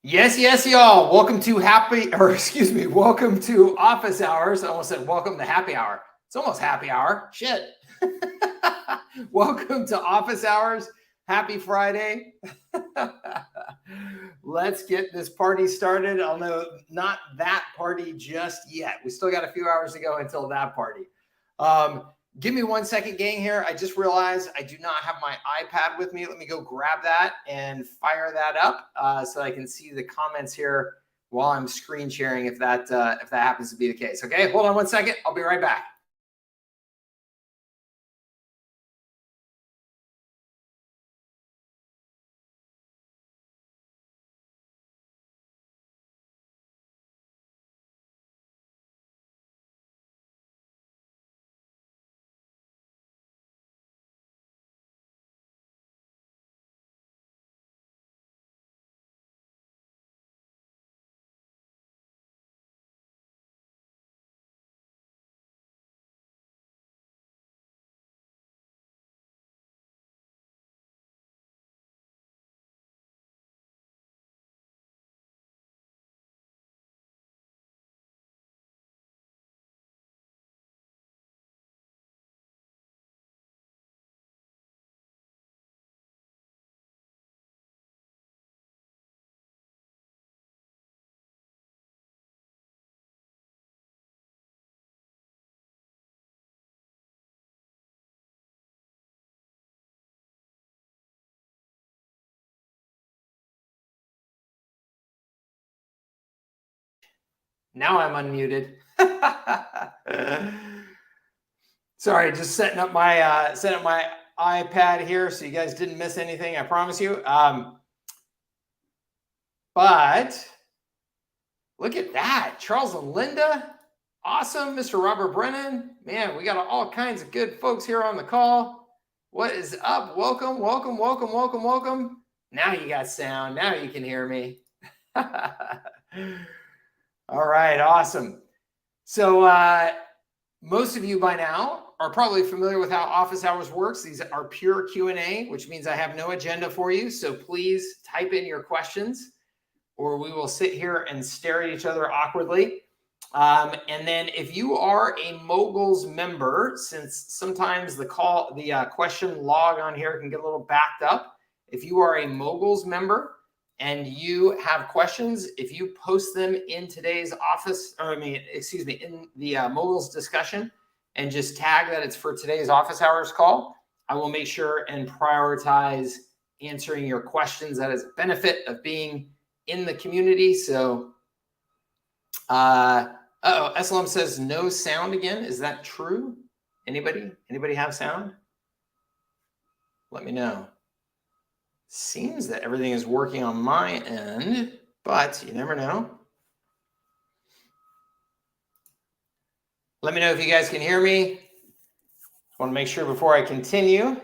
Yes, y'all. Welcome to welcome to office hours. I almost said welcome to happy hour. It's almost happy hour. Shit. Welcome to office hours. Happy Friday. Let's get this party started. Although not that party just yet. We still got a few hours to go until that party. Give me 1 second, gang, here. I just realized I do not have my iPad with me. Let me go grab that and fire that up so I can see the comments here while I'm screen sharing if that happens to be the case. Okay, hold on 1 second. I'll be right back. Now I'm unmuted. Sorry, just setting up my iPad here so you guys didn't miss anything. I promise you. But look at that, Charles and Linda. Awesome, Mr. Robert Brennan. Man, we got all kinds of good folks here on the call. What is up? Welcome. Now you got sound. Now you can hear me. All right, awesome. So most of you by now are probably familiar with how office hours works. These are pure Q&A, which means I have no agenda for you. So please type in your questions or we will sit here and stare at each other awkwardly. And then if you are a Moguls member, since sometimes the question log on here can get a little backed up. If you are a Moguls member and you have questions, if you post them in today's in the Moguls discussion and just tag that it's for today's office hours call, I will make sure and prioritize answering your questions. That is a benefit of being in the community. So, SLM says no sound again. Is that true? Anybody have sound? Let me know. Seems that everything is working on my end, but you never know. Let me know if you guys can hear me. I want to make sure before I continue.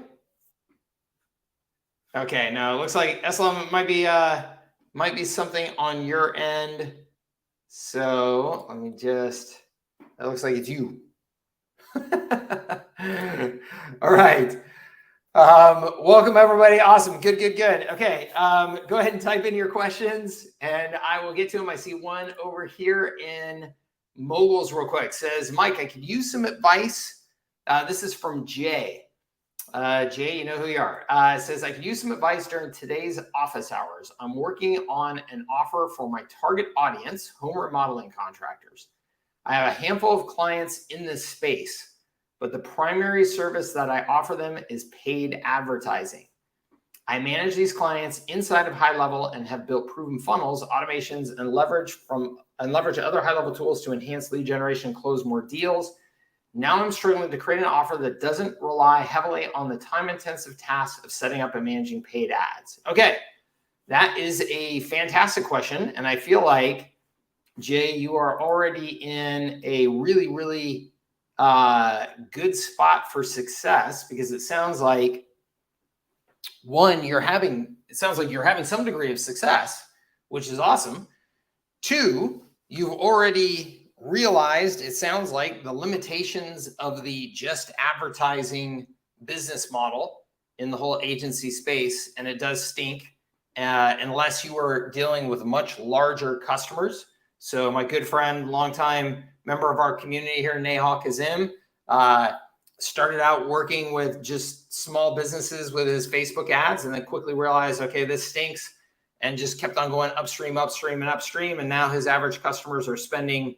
Okay, no, it looks like SLM might be something on your end. So let me just, that looks like it's you. All right. Welcome everybody. Awesome. Good. Okay. Go ahead and type in your questions and I will get to them. I see one over here in Moguls real quick. Says, Mike, I could use some advice. This is from Jay. Jay, you know who you are. It says, I could use some advice during today's office hours. I'm working on an offer for my target audience, home remodeling contractors. I have a handful of clients in this space, but the primary service that I offer them is paid advertising. I manage these clients inside of High Level and have built proven funnels, automations, and leverage other high-level tools to enhance lead generation and close more deals. Now I'm struggling to create an offer that doesn't rely heavily on the time-intensive task of setting up and managing paid ads. Okay, that is a fantastic question. And I feel like, Jay, you are already in a really, really good spot for success because it sounds like, one, you're having some degree of success, which is awesome. Two, you've already realized, it sounds like, the limitations of the just advertising business model in the whole agency space, and it does stink. unless you are dealing with much larger customers. So my good friend, longtime member of our community here, Nahal Kazim, started out working with just small businesses with his Facebook ads, and then quickly realized, okay, this stinks, and just kept on going upstream, upstream, and upstream. And now his average customers are spending,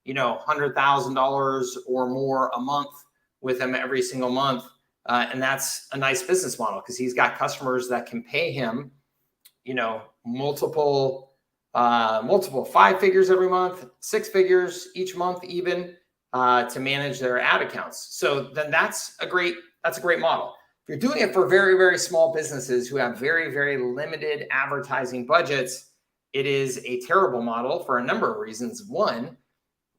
$100,000 or more a month with him every single month. And that's a nice business model because he's got customers that can pay him, multiple 5 figures every month, 6 figures each month, even to manage their ad accounts. So then that's a great model. If you're doing it for very, very small businesses who have very, very limited advertising budgets, it is a terrible model for a number of reasons. One,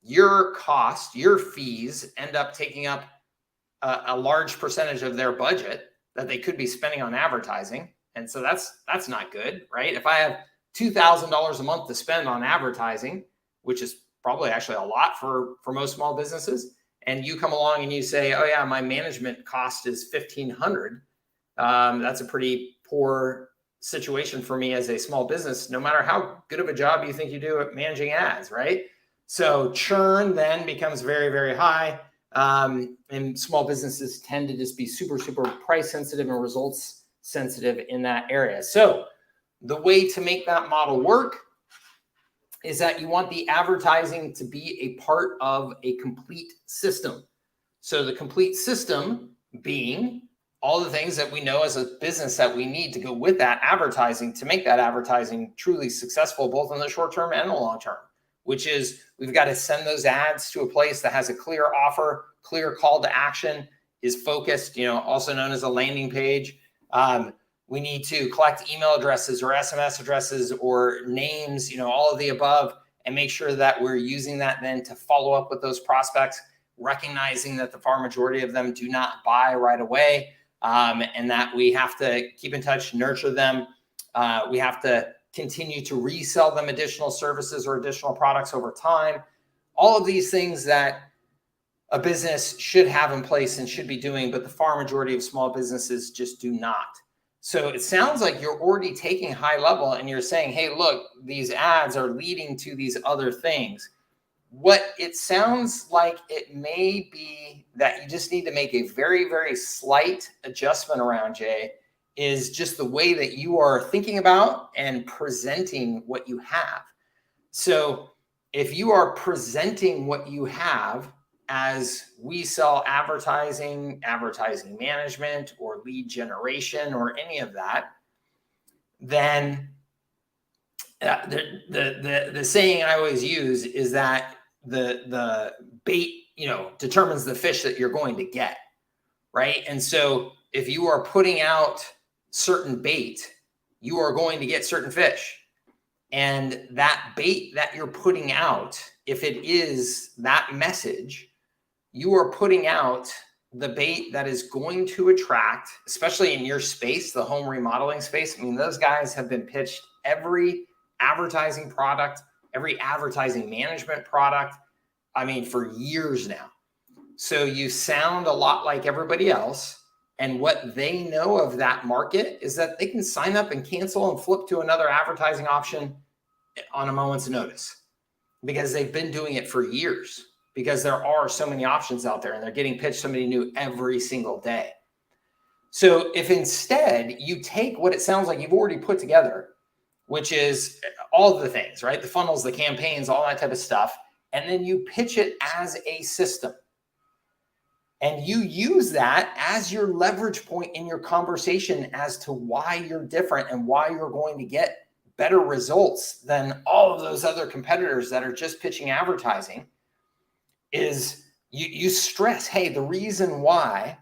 your cost, your fees end up taking up a large percentage of their budget that they could be spending on advertising. And so that's not good, right? If I have $2,000 a month to spend on advertising, which is probably actually a lot for most small businesses, and you come along and you say, oh yeah, my management cost is $1,500. That's a pretty poor situation for me as a small business, no matter how good of a job you think you do at managing ads, right? So churn then becomes very, very high. And small businesses tend to just be super, super price sensitive and results sensitive in that area. So the way to make that model work is that you want the advertising to be a part of a complete system. So the complete system being all the things that we know as a business that we need to go with that advertising to make that advertising truly successful, both in the short term and the long term, which is we've got to send those ads to a place that has a clear offer, clear call to action, is focused, also known as a landing page. We need to collect email addresses or SMS addresses or names, all of the above, and make sure that we're using that then to follow up with those prospects, recognizing that the far majority of them do not buy right away, and that we have to keep in touch, nurture them. We have to continue to resell them additional services or additional products over time. All of these things that a business should have in place and should be doing, but the far majority of small businesses just do not. So it sounds like you're already taking high level and you're saying, hey, look, these ads are leading to these other things. What it sounds like it may be that you just need to make a very, very slight adjustment around, Jay, is just the way that you are thinking about and presenting what you have. So if you are presenting what you have as we sell advertising management, or lead generation, or any of that, then the saying I always use is that the bait, determines the fish that you're going to get, right? And so if you are putting out certain bait, you are going to get certain fish. And that bait that you're putting out, if it is that message, you are putting out the bait that is going to attract, especially in your space, the home remodeling space. I mean, those guys have been pitched every advertising product, every advertising management product, for years now. So you sound a lot like everybody else. And what they know of that market is that they can sign up and cancel and flip to another advertising option on a moment's notice because they've been doing it for years. Because there are so many options out there and they're getting pitched somebody new every single day. So if instead you take what it sounds like you've already put together, which is all of the things, right? The funnels, the campaigns, all that type of stuff, and then you pitch it as a system. And you use that as your leverage point in your conversation as to why you're different and why you're going to get better results than all of those other competitors that are just pitching advertising. Is you stress, hey, the reason why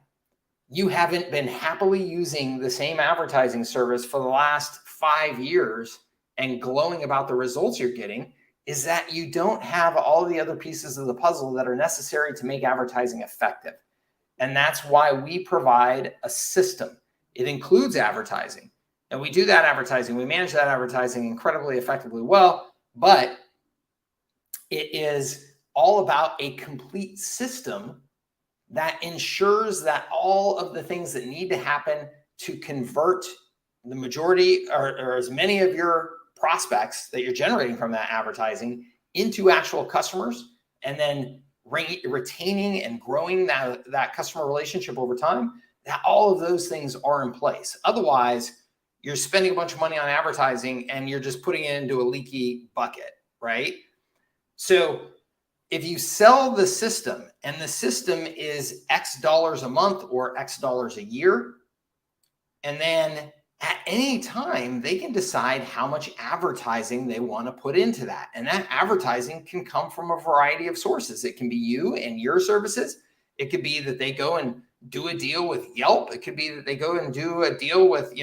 you haven't been happily using the same advertising service for the last 5 years and glowing about the results you're getting is that you don't have all the other pieces of the puzzle that are necessary to make advertising effective. And that's why we provide a system. It includes advertising. And we do that advertising. We manage that advertising incredibly effectively well, but it is all about a complete system that ensures that all of the things that need to happen to convert the majority or as many of your prospects that you're generating from that advertising into actual customers, and then retaining and growing that customer relationship over time, that all of those things are in place. Otherwise, you're spending a bunch of money on advertising and you're just putting it into a leaky bucket, right? So if you sell the system and the system is X dollars a month or X dollars a year, and then at any time they can decide how much advertising they want to put into that. And that advertising can come from a variety of sources. It can be you and your services. It could be that they go and do a deal with Yelp. It could be that they go and do a deal with,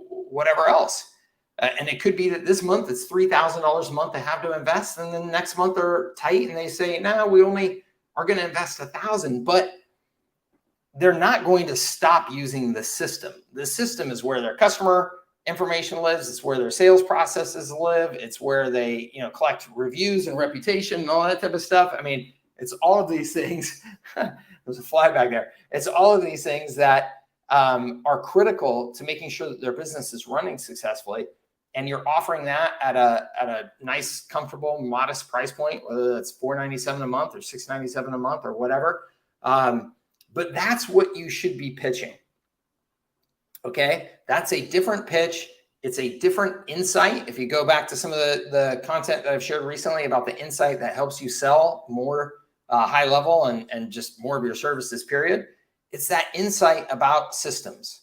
whatever else. And it could be that this month it's $3,000 a month they have to invest. And then next month they're tight and they say, no, we only are going to invest $1,000, but they're not going to stop using the system. The system is where their customer information lives. It's where their sales processes live. It's where they, collect reviews and reputation and all that type of stuff. I mean, it's all of these things. There's a fly back there. It's all of these things that are critical to making sure that their business is running successfully. And you're offering that at a nice, comfortable, modest price point, whether that's $497 a month or $697 a month or whatever. But that's what you should be pitching. Okay, that's a different pitch. It's a different insight. If you go back to some of the content that I've shared recently about the insight that helps you sell more high level and just more of your services, period. It's that insight about systems.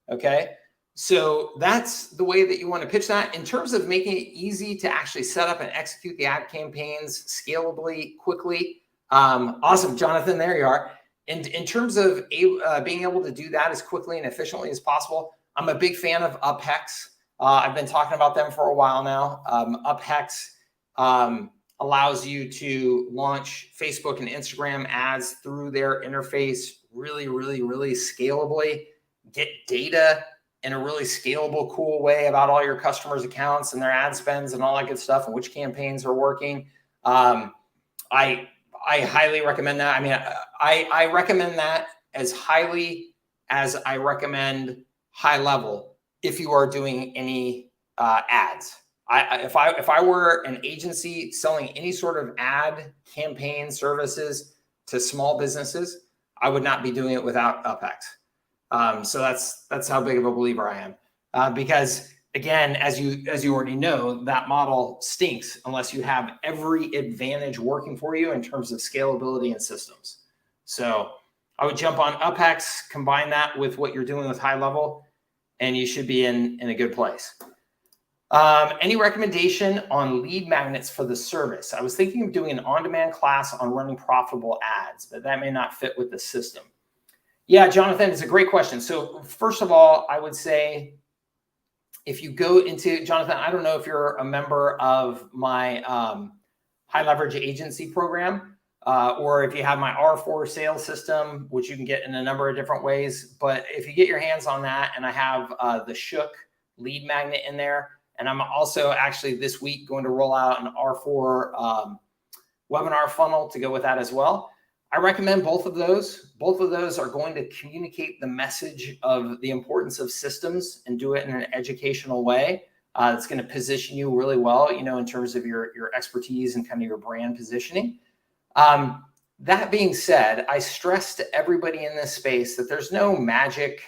Okay. So that's the way that you want to pitch that. In terms of making it easy to actually set up and execute the ad campaigns scalably, quickly. Awesome, Jonathan, there you are. In terms of being able to do that as quickly and efficiently as possible, I'm a big fan of UpHex. I've been talking about them for a while now. UpHex allows you to launch Facebook and Instagram ads through their interface really, really, really scalably, get data in a really scalable, cool way about all your customers' accounts and their ad spends and all that good stuff and which campaigns are working. I highly recommend that. I mean, I recommend that as highly as I recommend high level if you are doing any ads. If I were an agency selling any sort of ad campaign services to small businesses, I would not be doing it without UpHex. So that's how big of a believer I am. Because again, as you already know, that model stinks unless you have every advantage working for you in terms of scalability and systems. So I would jump on UpHex, combine that with what you're doing with high level, and you should be in a good place. Any recommendation on lead magnets for the service? I was thinking of doing an on-demand class on running profitable ads, but that may not fit with the system. Yeah, Jonathan, it's a great question. So first of all, I would say if you go into, Jonathan, I don't know if you're a member of my high leverage agency program, or if you have my R4 sales system, which you can get in a number of different ways. But if you get your hands on that, and I have the Shook lead magnet in there, and I'm also actually this week going to roll out an R4 webinar funnel to go with that as well. I recommend both of those. Both of those are going to communicate the message of the importance of systems and do it in an educational way. It's going to position you really well, in terms of your expertise and kind of your brand positioning. That being said, I stress to everybody in this space that there's no magic,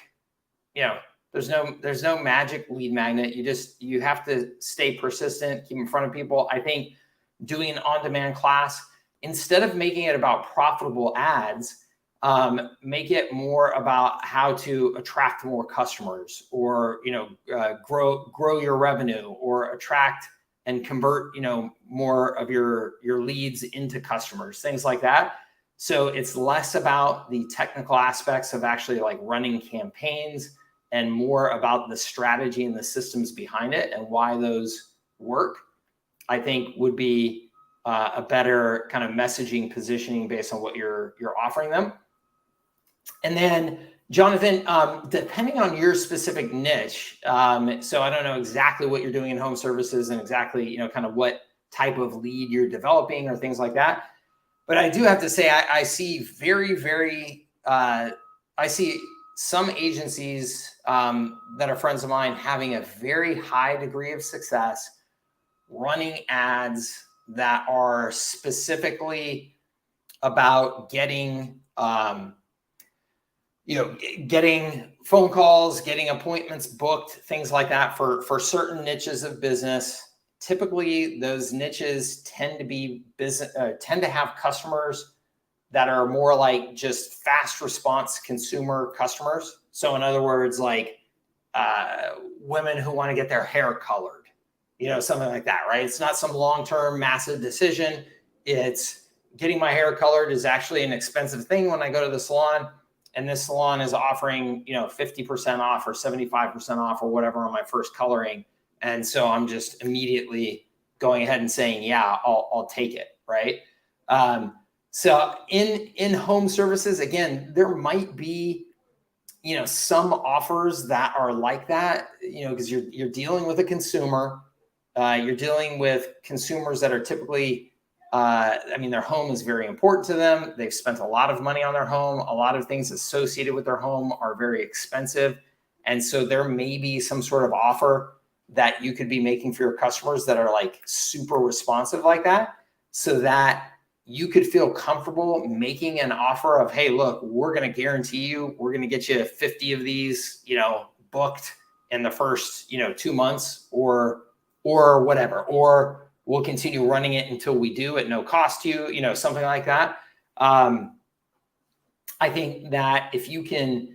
there's no magic lead magnet. You have to stay persistent, keep in front of people. I think doing an on-demand class, instead of making it about profitable ads, make it more about how to attract more customers, or grow your revenue, or attract and convert more of your leads into customers, things like that. So it's less about the technical aspects of actually like running campaigns, and more about the strategy and the systems behind it and why those work. I think would be a better kind of messaging positioning based on what you're offering them. And then, Jonathan, depending on your specific niche, so I don't know exactly what you're doing in home services and exactly, kind of what type of lead you're developing or things like that. But I do have to say, I see very, very, I see some agencies that are friends of mine having a very high degree of success running ads that are specifically about getting, getting phone calls, getting appointments booked, things like that for certain niches of business. Typically, those niches tend to have customers that are more like just fast response consumer customers. So in other words, like women who want to get their hair colored, something like that, right? It's not some long-term massive decision. It's getting my hair colored is actually an expensive thing when I go to the salon, and this salon is offering, 50% off or 75% off or whatever on my first coloring. And so I'm just immediately going ahead and saying, yeah, I'll take it, right? So in home services, again, there might be, some offers that are like that, because you're dealing with a consumer, you're dealing with consumers that are typically, their home is very important to them. They've spent a lot of money on their home. A lot of things associated with their home are very expensive. And so there may be some sort of offer that you could be making for your customers that are like super responsive like that, so that you could feel comfortable making an offer of, hey, look, we're going to guarantee you, we're going to get you 50 of these, booked in the first, 2 months or whatever, or we'll continue running it until we do at no cost to you, something like that. I think that if you can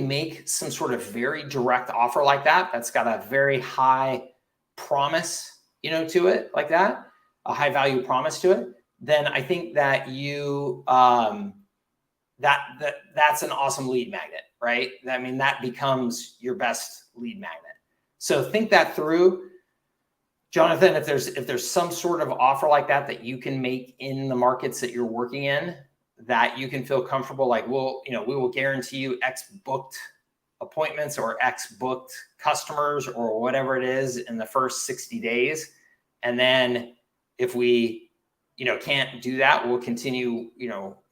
make some sort of very direct offer like that, that's got a very high promise, to it, like that, a high value promise to it, then I think that you that's an awesome lead magnet, right? That becomes your best lead magnet. So think that through, Jonathan. If there's some sort of offer like that you can make in the markets that you're working in, that you can feel comfortable, like, we will guarantee you X booked appointments or X booked customers or whatever it is in the first 60 days. And then if we, can't do that, we'll continue,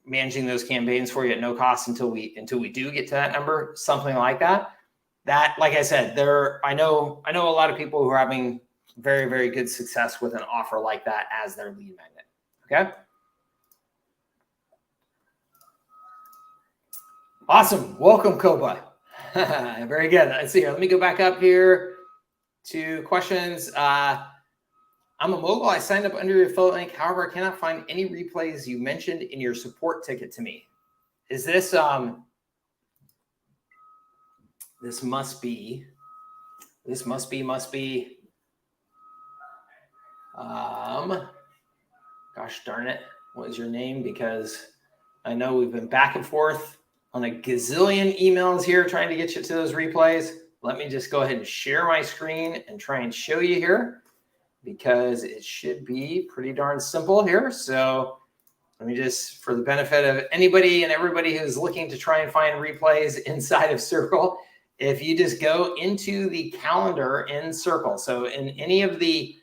managing those campaigns for you at no cost until we do get to that number, something like that. That, like I said, I know a lot of people who are having very, very good success with an offer like that as their lead magnet. Okay. Awesome. Welcome, Koba. Very good. Let's see here. Let me go back up here to questions. I'm a mogul. I signed up under your affiliate link. However, I cannot find any replays you mentioned in your support ticket to me. Is this, this must be, gosh darn it. What is your name? Because I know we've been back and forth on a gazillion emails here trying to get you to those replays. Let me just go ahead and share my screen and try and show you here, because it should be pretty darn simple here. So let me just, for the benefit of anybody and everybody who's looking to try and find replays inside of Circle, if you just go into the calendar in Circle, so in any of the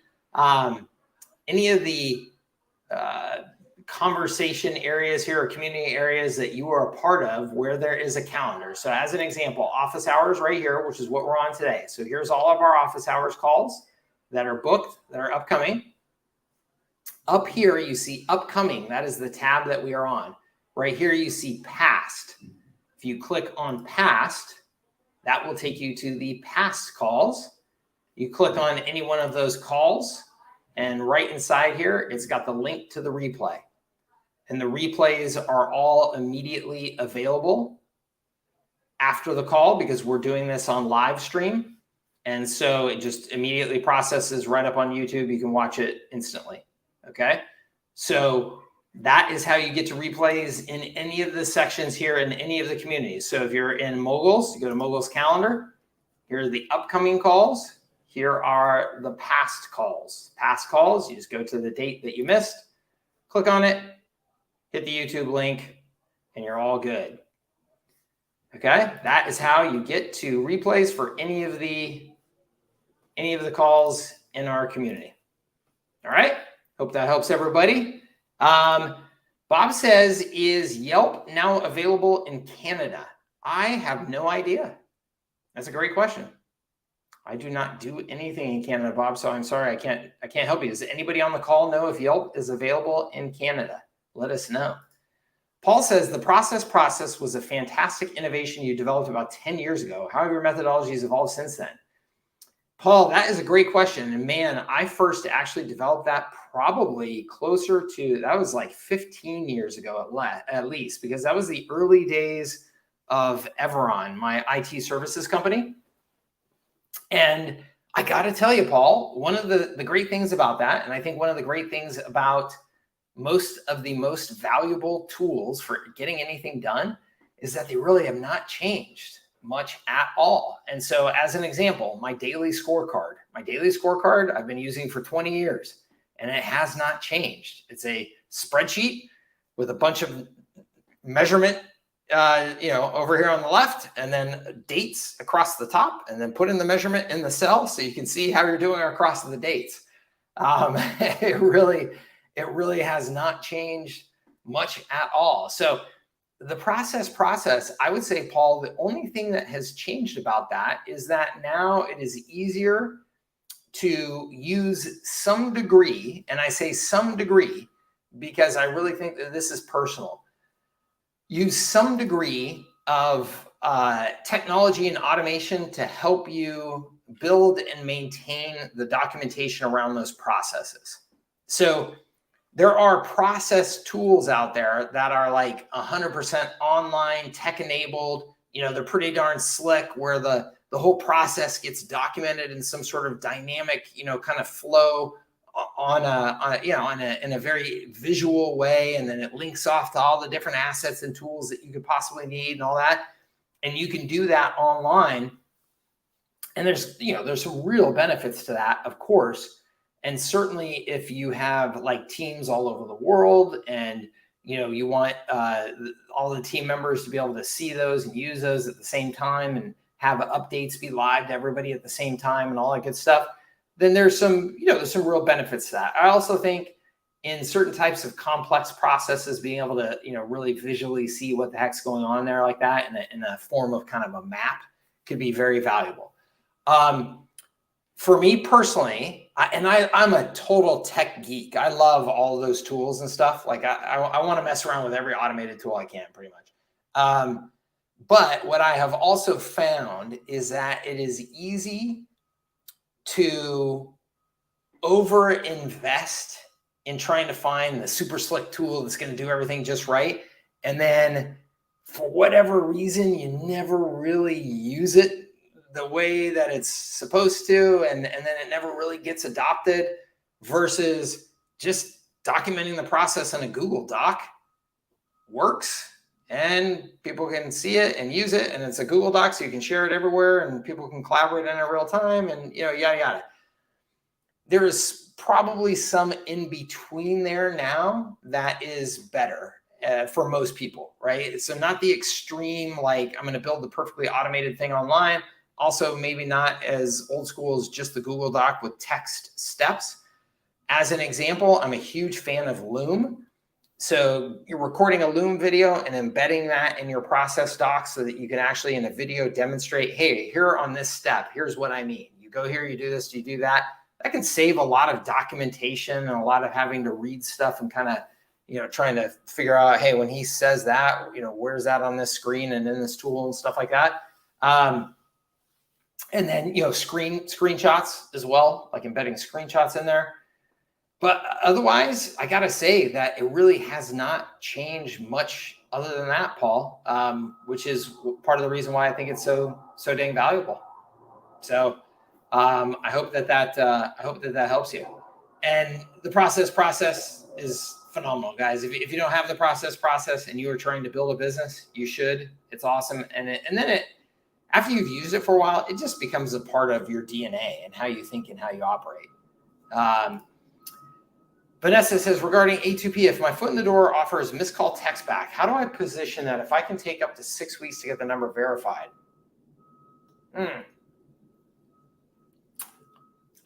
conversation areas here or community areas that you are a part of where there is a calendar. So as an example, office hours right here, which is what we're on today. So here's all of our office hours calls that are booked, that are upcoming. Up here, you see upcoming. That is the tab that we are on. Right here, you see past. If you click on past, that will take you to the past calls. You click on any one of those calls, and right inside here, it's got the link to the replay. And the replays are all immediately available after the call, because we're doing this on live stream. And so it just immediately processes right up on YouTube. You can watch it instantly. Okay. So that is how you get to replays in any of the sections here in any of the communities. So if you're in Moguls, you go to Moguls calendar. Here are the upcoming calls. Here are the past calls. Past calls, you just go to the date that you missed, click on it, hit the YouTube link, and you're all good. Okay, that is how you get to replays for any of the calls in our community. All right, hope that helps everybody. Bob says, is Yelp now available in Canada? I have no idea. That's a great question. I do not do anything in Canada, Bob, so I'm sorry, I can't help you. Does anybody on the call know if Yelp is available in Canada? Let us know. Paul says the process was a fantastic innovation you developed about 10 years ago. How have your methodologies evolved since then? Paul, that is a great question. And man, I first actually developed that probably closer to, that was like 15 years ago at least, because that was the early days of Everon, my IT services company. And I got to tell you, Paul, one of the great things about that, and I think one of the great things about most of the most valuable tools for getting anything done is that they really have not changed much at all. And so as an example, my daily scorecard I've been using for 20 years and it has not changed. It's a spreadsheet with a bunch of measurement over here on the left, and then dates across the top, and then put in the measurement in the cell so you can see how you're doing across the dates. It really has not changed much at all. So the process, I would say, Paul, the only thing that has changed about that is that now it is easier to use some degree, and I say some degree because I really think that this is personal. Use some degree of technology and automation to help you build and maintain the documentation around those processes. So there are process tools out there that are like 100% online, tech-enabled. They're pretty darn slick, where the whole process gets documented in some sort of dynamic, kind of flow in a very visual way, and then it links off to all the different assets and tools that you could possibly need and all that. And you can do that online. And there's some real benefits to that, of course. And certainly if you have like teams all over the world and you want all the team members to be able to see those and use those at the same time and have updates be live to everybody at the same time and all that good stuff, then there's some real benefits to that. I also think in certain types of complex processes, being able to, really visually see what the heck's going on there like that in a form of kind of a map could be very valuable. For me personally, I'm a total tech geek. I love all of those tools and stuff. Like I want to mess around with every automated tool I can, pretty much. But what I have also found is that it is easy to over-invest in trying to find the super slick tool that's going to do everything just right. And then for whatever reason, you never really use it the way that it's supposed to. And then it never really gets adopted, versus just documenting the process in a Google Doc works. And people can see it and use it, and it's a Google Doc, so you can share it everywhere, and people can collaborate in it real time, and yada yada. There is probably some in between there now that is better for most people, right? So not the extreme, like I'm going to build the perfectly automated thing online. Also, maybe not as old school as just the Google Doc with text steps. As an example, I'm a huge fan of Loom. So you're recording a Loom video and embedding that in your process docs so that you can actually in a video demonstrate, hey, here on this step, here's what I mean. You go here, you do this, you do that. That can save a lot of documentation and a lot of having to read stuff and kind of, trying to figure out, hey, when he says that, where's that on this screen and in this tool and stuff like that. And then, screenshots as well, like embedding screenshots in there. But otherwise, I got to say that it really has not changed much other than that, Paul, which is part of the reason why I think it's so dang valuable. So I hope that helps you. And the process is phenomenal, guys. If you don't have the process and you are trying to build a business, you should. It's awesome. And then after you've used it for a while, it just becomes a part of your DNA and how you think and how you operate. Vanessa says, regarding A2P, if my foot in the door offers missed call text back, how do I position that if I can take up to 6 weeks to get the number verified?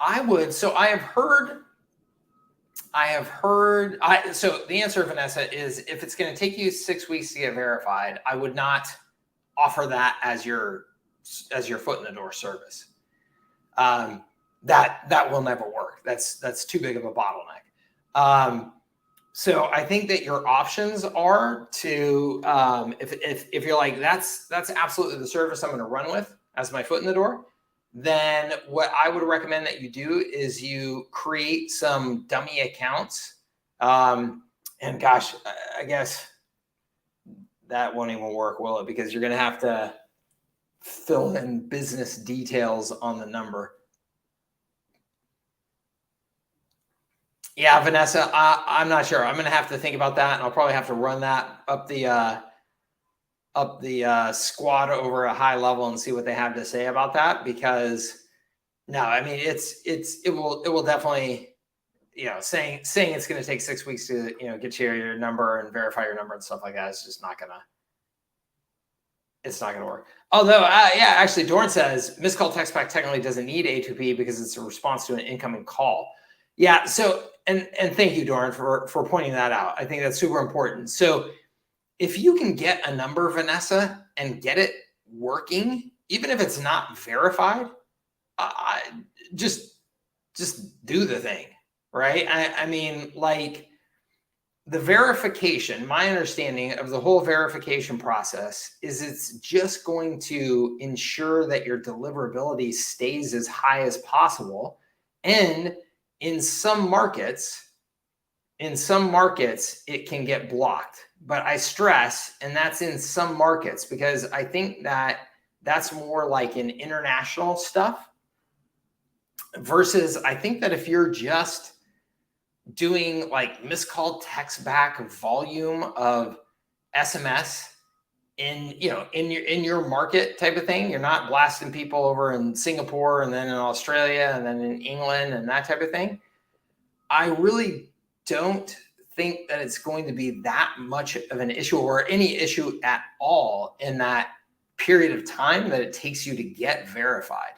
I would. So I have heard, so the answer, Vanessa, is if it's going to take you 6 weeks to get verified, I would not offer that as your foot in the door service. That will never work. That's too big of a bottleneck. So I think that your options are to, if you're like, that's absolutely the service I'm going to run with as my foot in the door, then what I would recommend that you do is you create some dummy accounts. And gosh, I guess that won't even work, will it? Because you're going to have to fill in business details on the number. Yeah, Vanessa, I'm not sure. I'm going to have to think about that, and I'll probably have to run that up the squad over a high level and see what they have to say about that. Because no, I mean it will definitely, saying it's going to take 6 weeks to get your number and verify your number and stuff like that is just not gonna. It's not going to work. Although, yeah, actually, Dorn says missed call text back technically doesn't need A2P because it's a response to an incoming call. Yeah. So, and thank you, Dorn, for pointing that out. I think that's super important. So if you can get a number, Vanessa, and get it working, even if it's not verified, just do the thing, right? I mean, like the verification, my understanding of the whole verification process is it's just going to ensure that your deliverability stays as high as possible. And in some markets, it can get blocked. But I stress, and that's in some markets, because I think that that's more like in international stuff versus I think that if you're just doing like missed call text back volume of SMS in your market type of thing, you're not blasting people over in Singapore and then in Australia and then in England and that type of thing. I really don't think that it's going to be that much of an issue or any issue at all in that period of time that it takes you to get verified.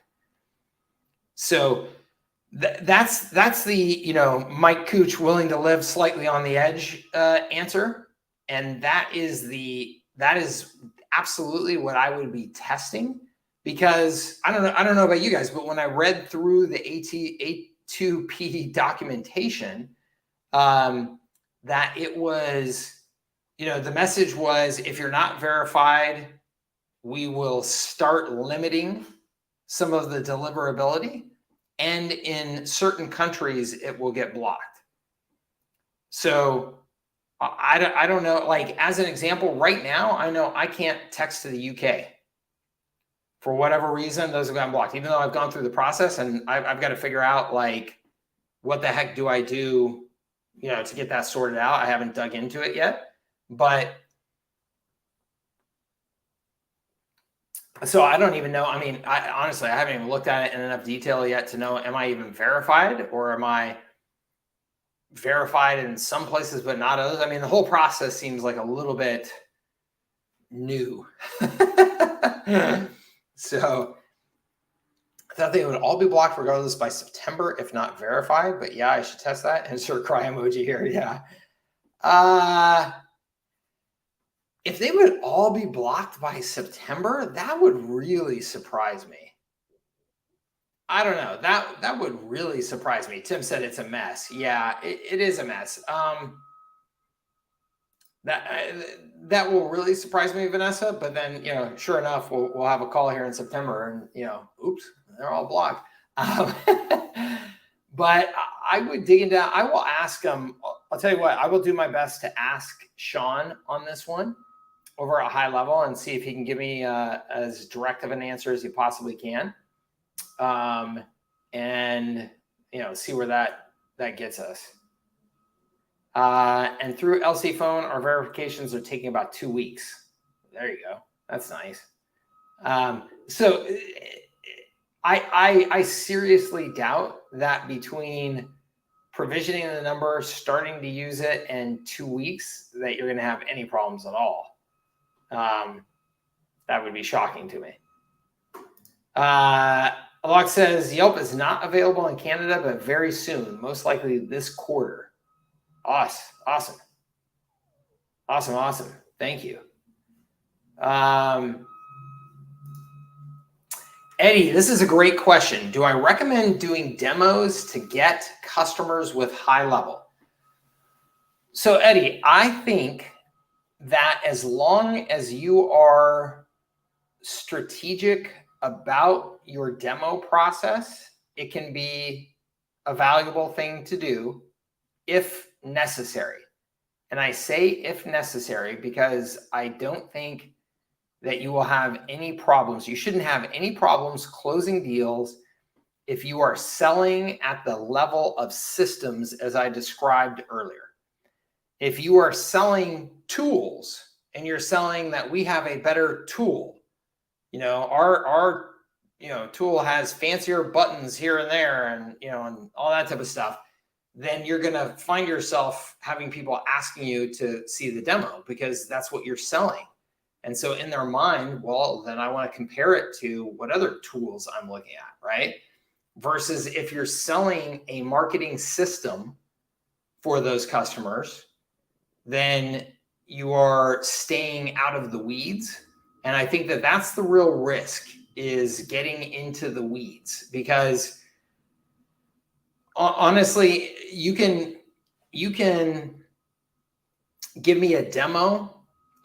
So that's the Mike Cooch willing to live slightly on the edge answer, and that is absolutely what I would be testing, because I don't know about you guys, but when I read through the A2P documentation, that it was, the message was, if you're not verified, we will start limiting some of the deliverability. And in certain countries, it will get blocked. So I don't know, like as an example, right now, I know I can't text to the UK. For whatever reason, those have gotten blocked, even though I've gone through the process and I've got to figure out like, what the heck do I do, to get that sorted out? I haven't dug into it yet, but so I don't even know. I mean, honestly, I haven't even looked at it in enough detail yet to know, am I even verified, or am I verified in some places but not others? I mean, the whole process seems like a little bit new. So I thought they would all be blocked regardless by September, if not verified. But yeah, I should test that. Insert cry emoji here. Yeah. If they would all be blocked by September, that would really surprise me. I don't know. That would really surprise me. Tim said it's a mess. Yeah, it is a mess. That will really surprise me, Vanessa. But then, sure enough, we'll have a call here in September, and oops, they're all blocked. But I would dig into. I will ask them. I'll tell you what. I will do my best to ask Sean on this one over a high level and see if he can give me as direct of an answer as he possibly can, and see where that gets us. And through LC phone, our verifications are taking about 2 weeks. There you go. That's nice. So I seriously doubt that between provisioning the number, starting to use it, and 2 weeks that you're going to have any problems at all. That would be shocking to me. Alok says Yelp is not available in Canada, but very soon, most likely this quarter. Awesome. Thank you. Eddie, this is a great question. Do I recommend doing demos to get customers with high level? So Eddie, I think that as long as you are strategic about your demo process, it can be a valuable thing to do if necessary. And I say if necessary because I don't think that you will have any problems. You shouldn't have any problems closing deals if you are selling at the level of systems as I described earlier. If you are selling tools and you're selling that we have a better tool, our tool has fancier buttons here and there and and all that type of stuff, then you're going to find yourself having people asking you to see the demo because that's what you're selling. And so in their mind, well, then I want to compare it to what other tools I'm looking at, right? Versus if you're selling a marketing system for those customers, then you are staying out of the weeds. And I think that that's the real risk, is getting into the weeds, because honestly, you can give me a demo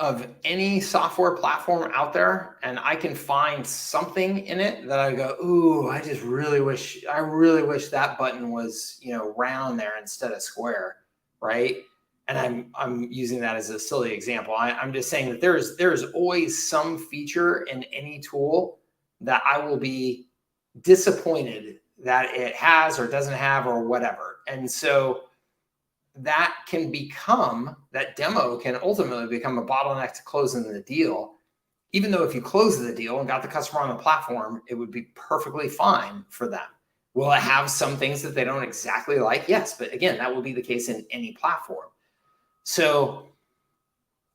of any software platform out there and I can find something in it that I go, ooh, I really wish that button was, round there instead of square, right? And I'm using that as a silly example. I'm just saying that there's always some feature in any tool that I will be disappointed that it has or doesn't have or whatever. And so that demo can ultimately become a bottleneck to closing the deal. Even though if you close the deal and got the customer on the platform, it would be perfectly fine for them. Will it have some things that they don't exactly like? Yes, but again, that will be the case in any platform. So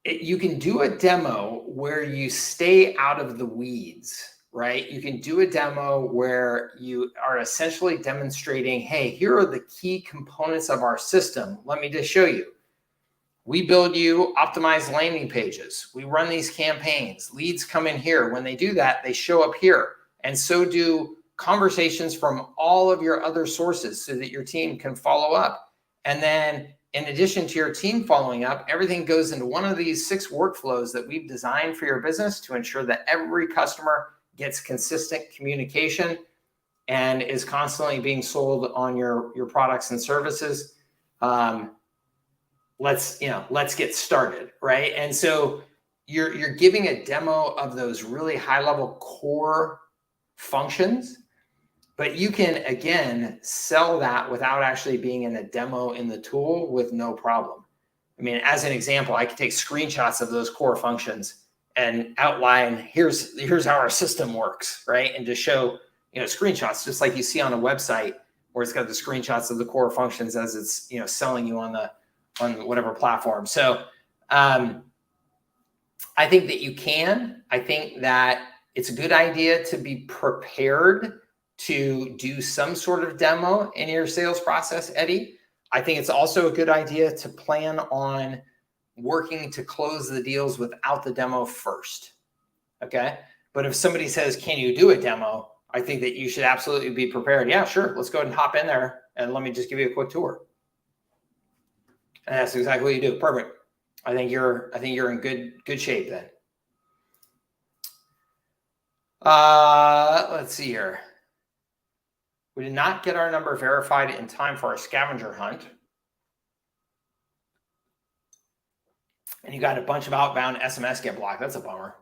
you can do a demo where you stay out of the weeds, right? You can do a demo where you are essentially demonstrating, hey, here are the key components of our system. Let me just show you. We build you optimized landing pages. We run these campaigns. Leads come in here. When they do that, they show up here. And so do conversations from all of your other sources so that your team can follow up. And then in addition to your team following up, everything goes into one of these 6 workflows that we've designed for your business to ensure that every customer gets consistent communication and is constantly being sold on your products and services. Let's get started, right? And so you're giving a demo of those really high level core functions, but you can again sell that without actually being in a demo in the tool with no problem. I mean, as an example, I could take screenshots of those core functions and outline, here's how our system works, right? And just show, screenshots, just like you see on a website where it's got the screenshots of the core functions as it's, selling you on whatever platform. So I think that you can. I think that it's a good idea to be prepared to do some sort of demo in your sales process, Eddie. I think it's also a good idea to plan on working to close the deals without the demo first. Okay. But if somebody says, can you do a demo? I think that you should absolutely be prepared. Yeah, sure. Let's go ahead and hop in there and let me just give you a quick tour. And that's exactly what you do. Perfect. I think you're in good shape then. Let's see here. We did not get our number verified in time for our scavenger hunt. And you got a bunch of outbound SMS get blocked. That's a bummer.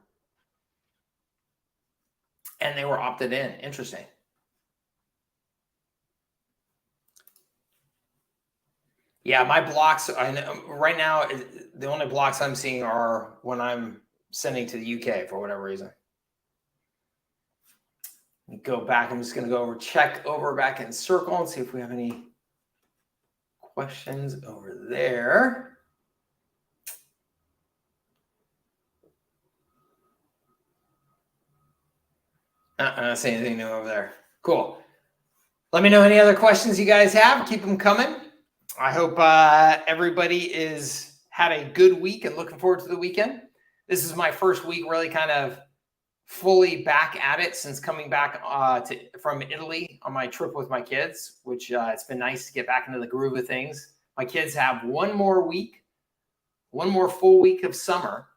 And they were opted in. Interesting. Yeah, my blocks, right now, the only blocks I'm seeing are when I'm sending to the UK for whatever reason. Go back. I'm just going to go check over back in circle and see if we have any questions over there. I'm not seeing anything new over there. Cool. Let me know any other questions you guys have. Keep them coming. I hope everybody had a good week and looking forward to the weekend. This is my first week really kind of fully back at it since coming back from Italy on my trip with my kids, which it's been nice to get back into the groove of things. My kids have one more full week of summer,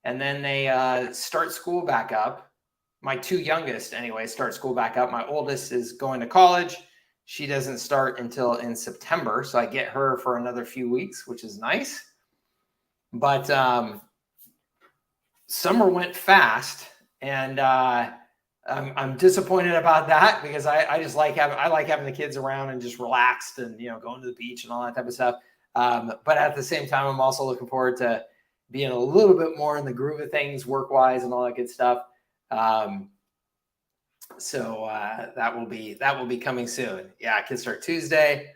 and then they start school back up. My two youngest, anyway, start school back up. My oldest is going to college. She doesn't start until in September, so I get her for another few weeks, which is nice. But summer went fast, and I'm disappointed about that because I just like having the kids around and just relaxed and going to the beach and all that type of stuff. But at the same time, I'm also looking forward to being a little bit more in the groove of things, work-wise, and all that good stuff. So that will be coming soon. Yeah, kids start Tuesday.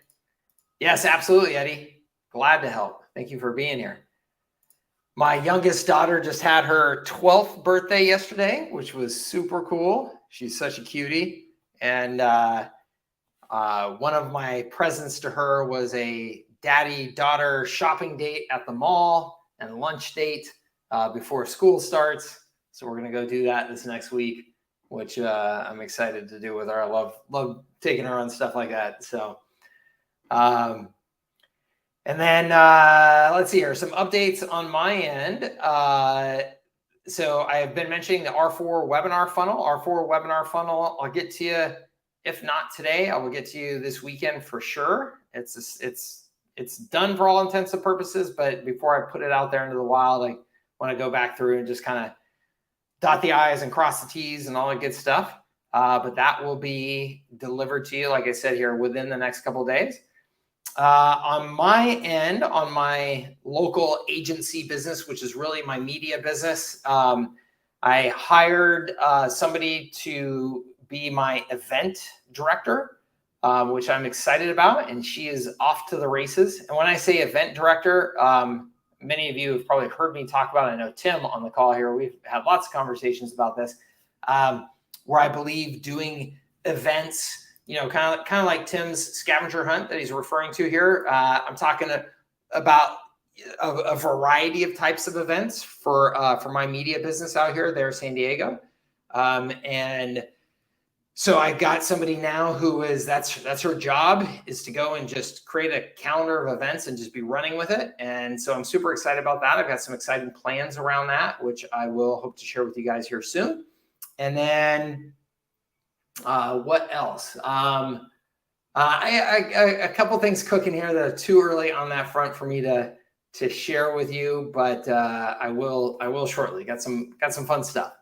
Yes, absolutely, Eddie. Glad to help. Thank you for being here. My youngest daughter just had her 12th birthday yesterday, which was super cool. She's such a cutie. And one of my presents to her was a daddy-daughter shopping date at the mall and lunch date before school starts. So we're going to go do that this next week, which I'm excited to do with her. I love taking her on stuff like that. So, and then let's see here, some updates on my end. So I have been mentioning the R4 webinar funnel. I'll get to you, if not today, I will get to you this weekend for sure. It's done for all intents and purposes, but before I put it out there into the wild, I want to go back through and just kind of dot the I's and cross the T's and all that good stuff. But that will be delivered to you, like I said here, within the next couple of days. On my end, on my local agency business, which is really my media business, I hired somebody to be my event director, which I'm excited about, and she is off to the races. And when I say event director, many of you have probably heard me talk about it. I know Tim on the call here, we've had lots of conversations about this, where I believe doing events, kind of like Tim's scavenger hunt that he's referring to here. I'm talking about a variety of types of events for my media business out here there in San Diego. And so I've got somebody now who that's her job, is to go and just create a calendar of events and just be running with it. And so I'm super excited about that. I've got some exciting plans around that, which I will hope to share with you guys here soon. And then what else? I a couple things cooking here that are too early on that front for me to share with you, but I will shortly. Got some fun stuff.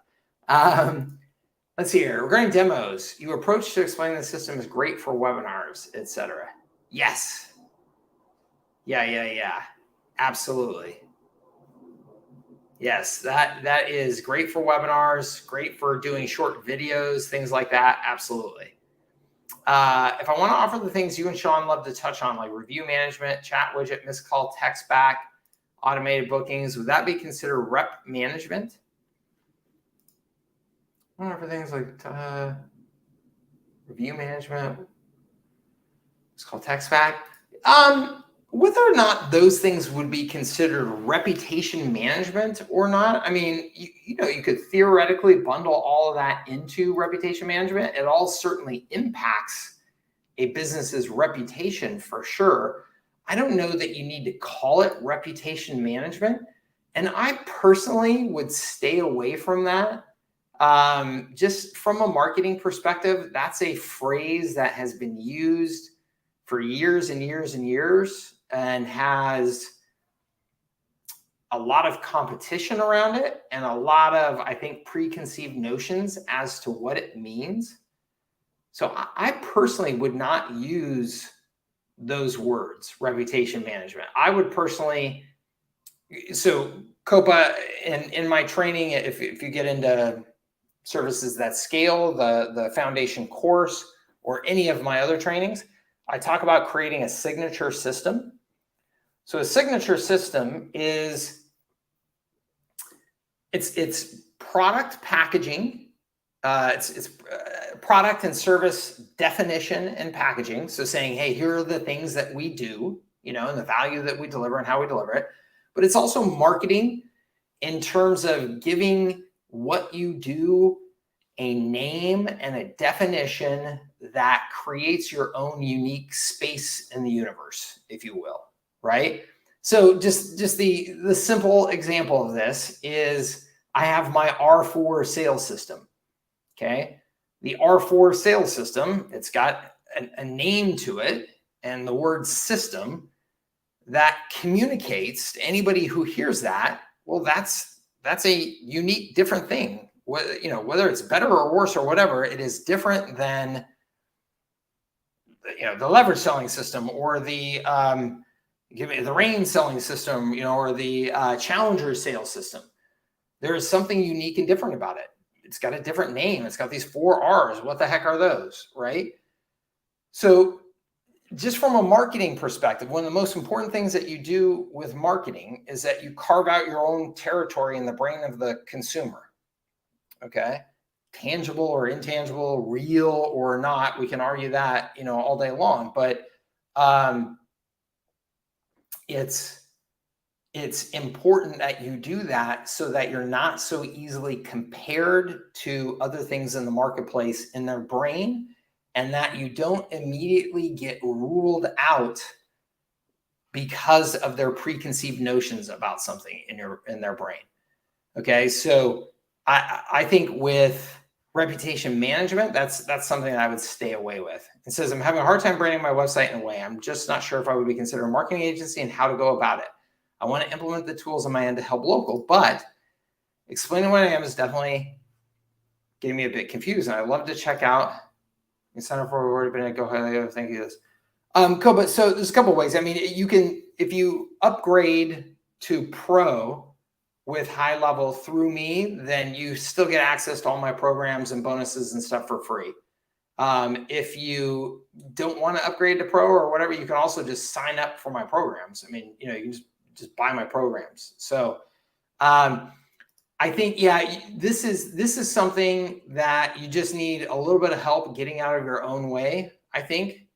Let's see here. Regarding demos, you approach to explain the system is great for webinars, etc. Yes. Yeah. Absolutely. Yes, that is great for webinars, great for doing short videos, things like that. Absolutely. If I want to offer the things you and Sean love to touch on, like review management, chat widget, missed call, text back, automated bookings, would that be considered rep management? I want to offer things like review management, missed call, text back. Whether or not those things would be considered reputation management or not, I mean, you could theoretically bundle all of that into reputation management. It all certainly impacts a business's reputation for sure. I don't know that you need to call it reputation management. And I personally would stay away from that. Just from a marketing perspective, that's a phrase that has been used for years and years and years, and has a lot of competition around it and a lot of, I think, preconceived notions as to what it means. So I personally would not use those words, reputation management. I would personally, so COPA, in my training, if you get into services that scale, the foundation course, or any of my other trainings, I talk about creating a signature system. So a signature system is it's product packaging, it's product and service definition and packaging. So saying, hey, here are the things that we do, and the value that we deliver and how we deliver it. But it's also marketing in terms of giving what you do a name and a definition that creates your own unique space in the universe, if you will, right? So just the simple example of this is I have my R4 sales system, okay? The R4 sales system, it's got a name to it and the word system that communicates to anybody who hears that. Well, that's a unique, different thing. Whether it's better or worse or whatever, it is different than the leverage selling system or the rain selling system, or the challenger sales system. There is something unique and different about it. It's got a different name. It's got these 4 R's. What the heck are those, right? So just from a marketing perspective, one of the most important things that you do with marketing is that you carve out your own territory in the brain of the consumer. Okay. Tangible or intangible, real or not, we can argue that, all day long, but it's important that you do that so that you're not so easily compared to other things in the marketplace in their brain, and that you don't immediately get ruled out because of their preconceived notions about something in their brain. Okay. So I think with reputation management, that's something that I would stay away with. It says, I'm having a hard time branding my website in a way. I'm just not sure if I would be considered a marketing agency and how to go about it. I want to implement the tools on my end to help local, but explaining what I am is definitely getting me a bit confused. And I'd love to check out and sign up for a word, but go ahead. Thank you. Cool. But so there's a couple of ways. I mean, you can, if you upgrade to Pro with high level through me, then you still get access to all my programs and bonuses and stuff for free. If you don't want to upgrade to Pro or whatever, you can also just sign up for my programs. I mean, you can just buy my programs. So I think, this is something that you just need a little bit of help getting out of your own way, I think,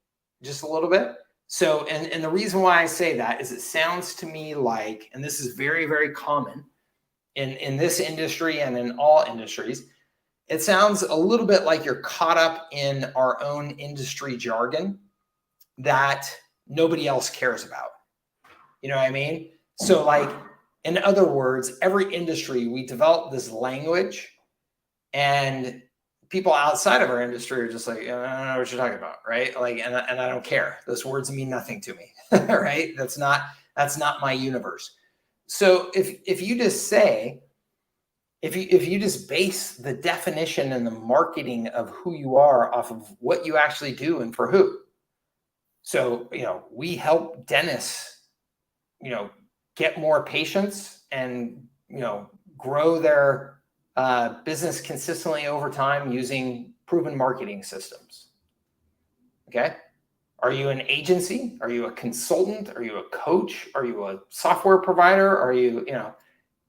just a little bit. So, and the reason why I say that is it sounds to me like, and this is very, very common in this industry and in all industries, it sounds a little bit like you're caught up in our own industry jargon that nobody else cares about. You know what I mean? So like, in other words, every industry, we develop this language and people outside of our industry are just like, I don't know what you're talking about, right? Like, and I don't care. Those words mean nothing to me, right? That's not my universe. So if you just say, if you just base the definition and the marketing of who you are off of what you actually do and for who. So, we help dentists, get more patients and, grow their business consistently over time using proven marketing systems. Okay. Are you an agency? Are you a consultant? Are you a coach? Are you a software provider? Are you,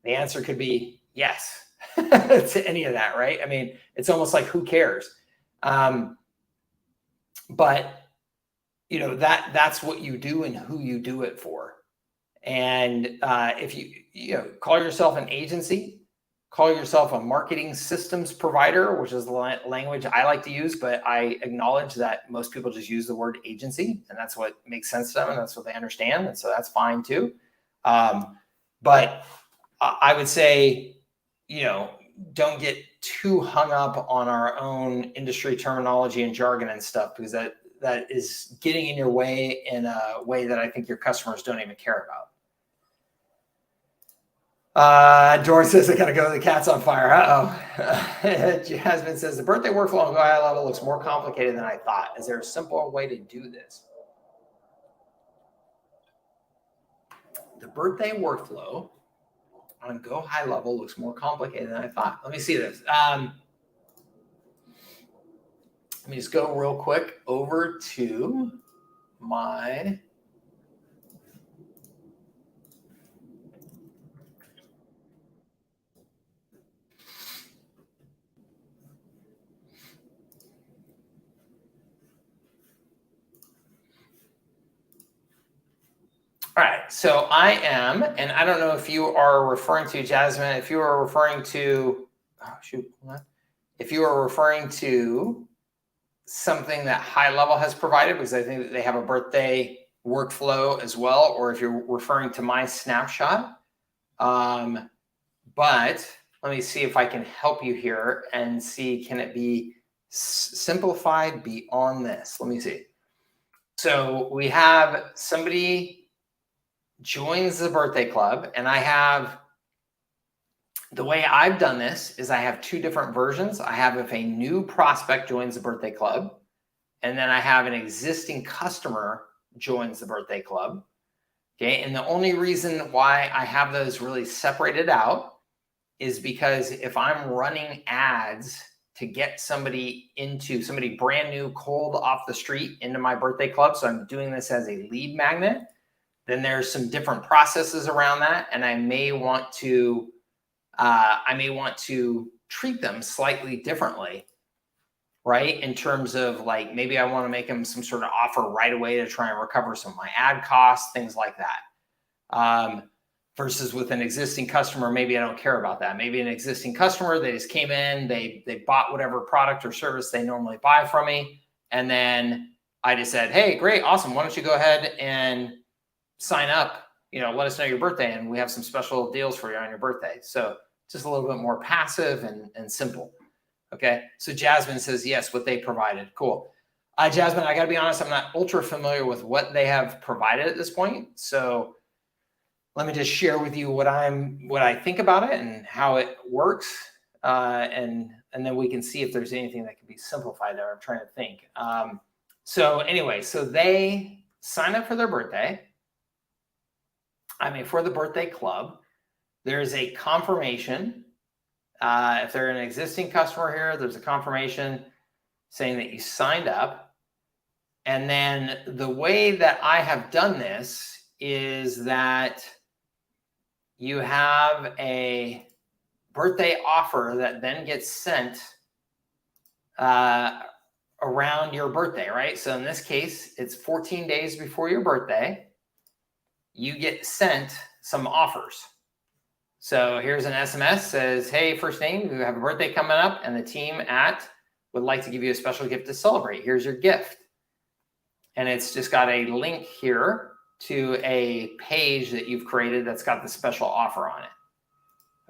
the answer could be yes to any of that, right? I mean, it's almost like, who cares? But that's what you do and who you do it for. And if you call yourself an agency, call yourself a marketing systems provider, which is the language I like to use, but I acknowledge that most people just use the word agency, and that's what makes sense to them, and that's what they understand, and so that's fine too. But I would say, don't get too hung up on our own industry terminology and jargon and stuff, because that is getting in your way in a way that I think your customers don't even care about. George says, I gotta go, the cat's on fire. Jasmine says, the birthday workflow on Go High Level looks more complicated than I thought. Is there a simpler way to do this? The birthday workflow on Go High Level looks more complicated than I thought. Let me see this. Let me just go real quick over to my all right, so I am, and I don't know if you are referring to, Jasmine, if you are referring to, shoot. Hold on. If you are referring to something that High Level has provided, because I think that they have a birthday workflow as well, or if you're referring to my snapshot. But let me see if I can help you here and see, can it be simplified beyond this? Let me see. So we have somebody joins the birthday club, and I have, the way I've done this is I have two different versions. I have if a new prospect joins the birthday club, and then I have an existing customer joins the birthday club. Okay. And the only reason why I have those really separated out is because if I'm running ads to get somebody brand new, cold off the street into my birthday club, so I'm doing this as a lead magnet, then there's some different processes around that. And I may want to treat them slightly differently, right? In terms of like, maybe I want to make them some sort of offer right away to try and recover some of my ad costs, things like that. Versus with an existing customer, maybe I don't care about that. Maybe an existing customer, they just came in, they bought whatever product or service they normally buy from me. And then I just said, hey, great, awesome. Why don't you go ahead and sign up, let us know your birthday, and we have some special deals for you on your birthday. So just a little bit more passive and simple. Okay. So Jasmine says, yes, what they provided. Cool. Jasmine, I got to be honest, I'm not ultra familiar with what they have provided at this point. So let me just share with you what I think about it and how it works. And then we can see if there's anything that can be simplified there. I'm trying to think. So anyway, so they sign up for their birthday. For the birthday club, there's a confirmation. If they're an existing customer here, there's a confirmation saying that you signed up. And then the way that I have done this is that you have a birthday offer that then gets sent around your birthday, right? So in this case, it's 14 days before your birthday. You get sent some offers. So here's an SMS says, hey, first name, we have a birthday coming up, and the team would like to give you a special gift to celebrate. Here's your gift. And it's just got a link here to a page that you've created that's got the special offer on it.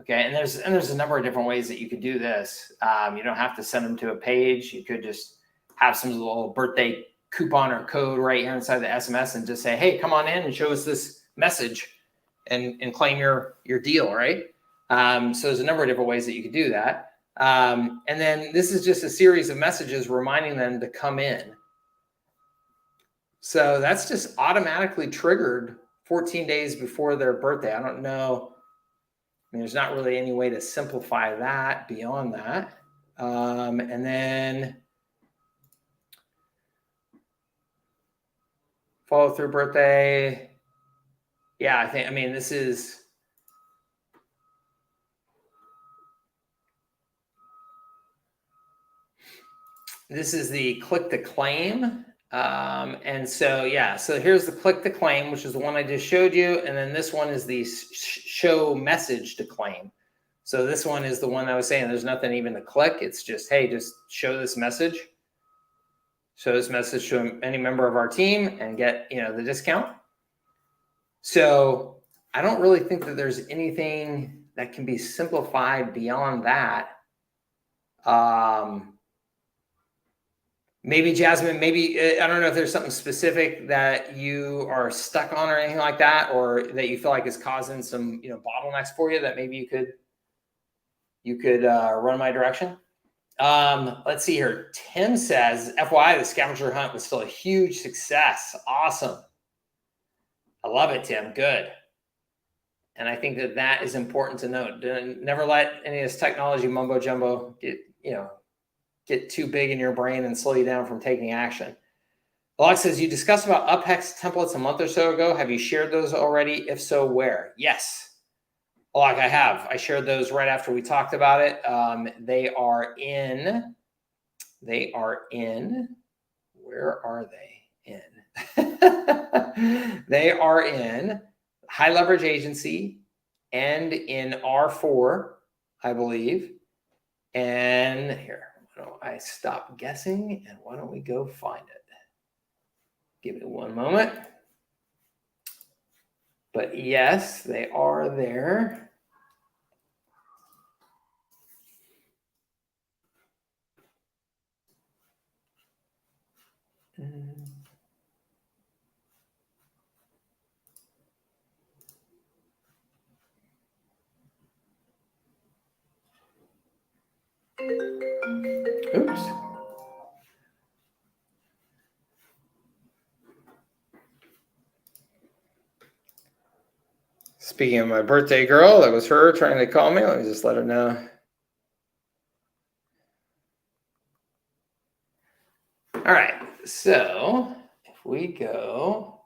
Okay, and there's a number of different ways that you could do this. You don't have to send them to a page. You could just have some little birthday coupon or code right here inside the SMS and just say, hey, come on in and show us this message and claim your deal, right? So there's a number of different ways that you could do that. And then this is just a series of messages reminding them to come in. So that's just automatically triggered 14 days before their birthday. I don't know. There's not really any way to simplify that beyond that. And then follow through birthday. Yeah, this is the click to claim. And so, yeah, so here's the click to claim, which is the one I just showed you. And then this one is the show message to claim. So this one is the one I was saying, there's nothing even to click. It's just, hey, just show this message. Show this message to any member of our team and get, the discount. So I don't really think that there's anything that can be simplified beyond that. Maybe Jasmine, I don't know if there's something specific that you are stuck on or anything like that, or that you feel like is causing some, bottlenecks for you that maybe you could run my direction. Let's see here. Tim says, FYI, the scavenger hunt was still a huge success. Awesome. I love it, Tim. Good. And I think that is important to note. Never let any of this technology mumbo jumbo get too big in your brain and slow you down from taking action. Alex says, you discussed about UpHex templates a month or so ago. Have you shared those already? If so, where? Yes. Alex, I have. I shared those right after we talked about it. They are in, where are they in? They are in High Leverage Agency and in R4, I believe. And here, why don't I stop guessing and why don't we go find it? Give me one moment. But yes, they are there. Oops. Speaking of my birthday girl, that was her trying to call me. Let me just let her know. All right, so if we go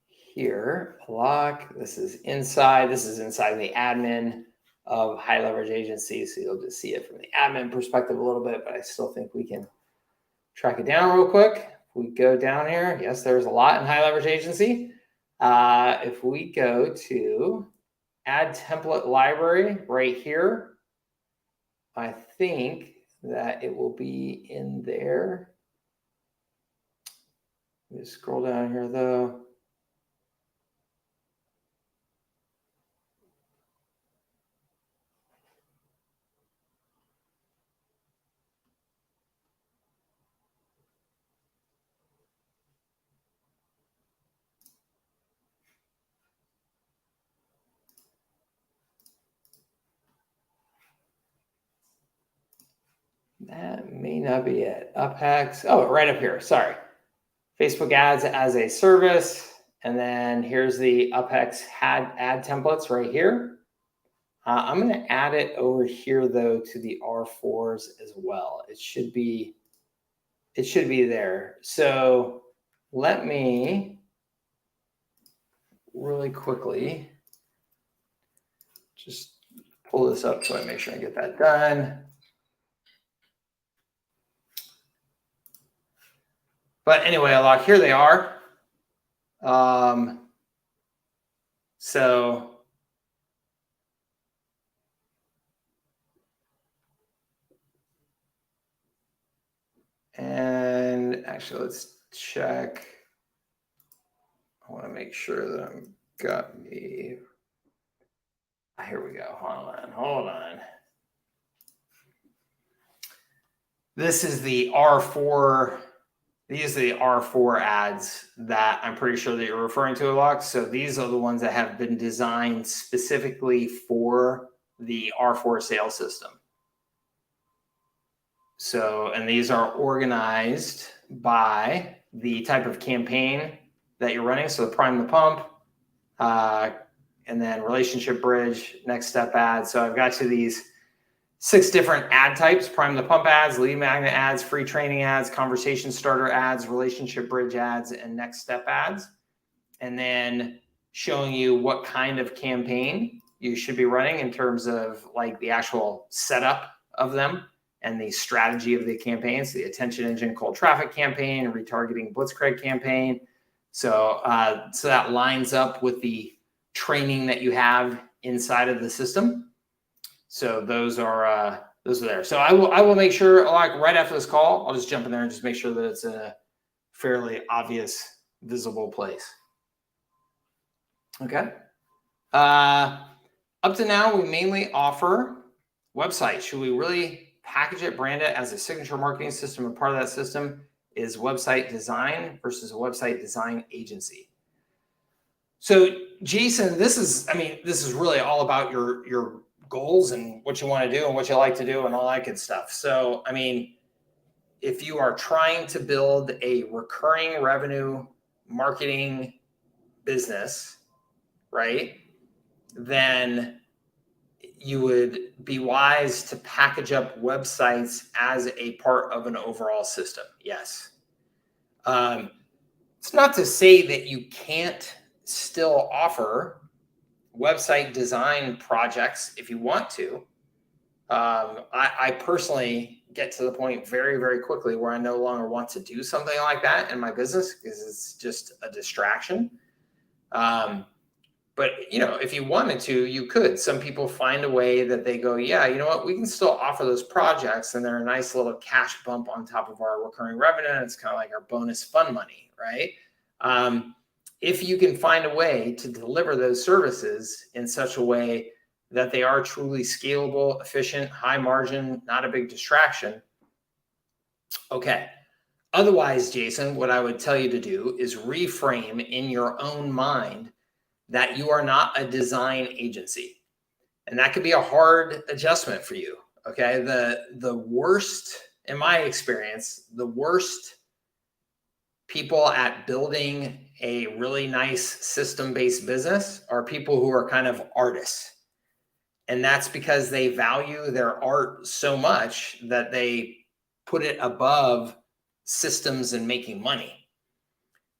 here, lock, this is inside the admin of high leverage agency. So you'll just see it from the admin perspective a little bit, but I still think we can track it down real quick. If we go down here, yes, there's a lot in high leverage agency. If we go to add template library right here, I think that it will be in there. Let me scroll down here though. That may not be it. UpHacks. Oh, right up here. Sorry. Facebook ads as a service. And then here's the UpHacks ad templates right here. I'm going to add it over here, though, to the R4s as well. It should be there. So let me really quickly just pull this up so I make sure I get that done. But anyway, Alok, here they are. And actually, let's check. I want to make sure that I've got me. Here we go. Hold on. This is the R4. These are the R4 ads that I'm pretty sure that you're referring to, Alok. So these are the ones that have been designed specifically for the R4 sales system. So, and these are organized by the type of campaign that you're running. So the prime the pump, and then relationship bridge, next step ads. So I've got you these 6 different ad types: prime the pump ads, lead magnet ads, free training ads, conversation starter ads, relationship bridge ads, and next step ads. And then showing you what kind of campaign you should be running in terms of like the actual setup of them and the strategy of the campaigns, the attention engine cold traffic campaign, retargeting blitzkrieg campaign. So that lines up with the training that you have inside of the system. So those are there. So I will make sure, like right after this call, I'll just jump in there and just make sure that it's in a fairly obvious, visible place. Okay. Up to now, we mainly offer websites. Should we really package it, brand it as a signature marketing system, and part of that system is website design versus a website design agency? So Jason, this is really all about your goals and what you want to do and what you like to do and all that good stuff. So, I mean, if you are trying to build a recurring revenue marketing business, right, then you would be wise to package up websites as a part of an overall system. Yes. It's not to say that you can't still offer website design projects if you want to. I personally get to the point very, very quickly where I no longer want to do something like that in my business because it's just a distraction. But, if you wanted to, you could. Some people find a way that they go, yeah, you know what, we can still offer those projects and they're a nice little cash bump on top of our recurring revenue. And it's kind of like our bonus fun money, right? If you can find a way to deliver those services in such a way that they are truly scalable, efficient, high margin, not a big distraction, okay. Otherwise, Jason, what I would tell you to do is reframe in your own mind that you are not a design agency. And that could be a hard adjustment for you. Okay. The worst, in my experience, the worst people at building a really nice system-based business are people who are kind of artists. And that's because they value their art so much that they put it above systems and making money.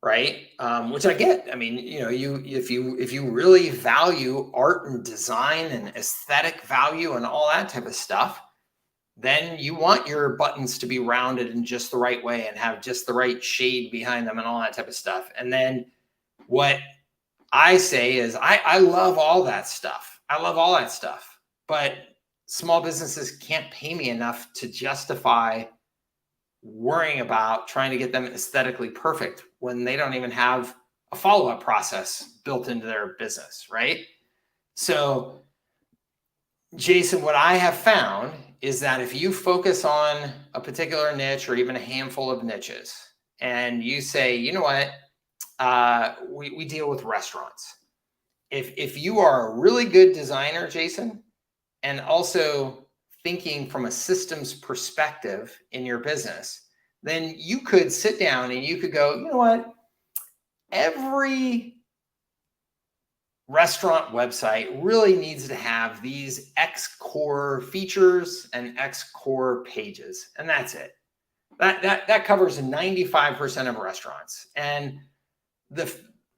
Right. Which I get. I mean, if you really value art and design and aesthetic value and all that type of stuff, then you want your buttons to be rounded in just the right way and have just the right shade behind them and all that type of stuff. And then what I say is I love all that stuff. I love all that stuff, but small businesses can't pay me enough to justify worrying about trying to get them aesthetically perfect when they don't even have a follow-up process built into their business, right? So, Jason, what I have found is that if you focus on a particular niche or even a handful of niches, and you say, you know what, we deal with restaurants. If you are a really good designer, Jason, and also thinking from a systems perspective in your business, then you could sit down and you could go, you know what, every restaurant website really needs to have these X core features and X core pages, and that's it. That covers 95% of restaurants, and the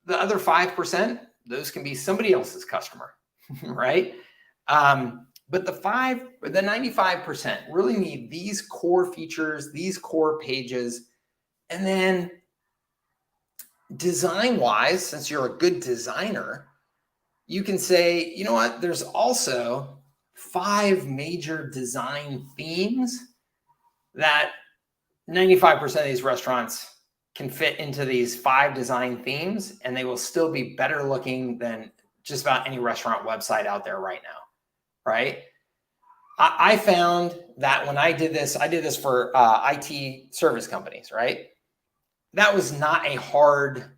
other 5%, those can be somebody else's customer, right? But the 95% really need these core features, these core pages. And then design-wise, since you're a good designer, you can say, you know what, there's also 5 major design themes that 95% of these restaurants can fit into these 5 design themes, and they will still be better looking than just about any restaurant website out there right now. Right? I found that when I did this for IT service companies, right? That was not a hard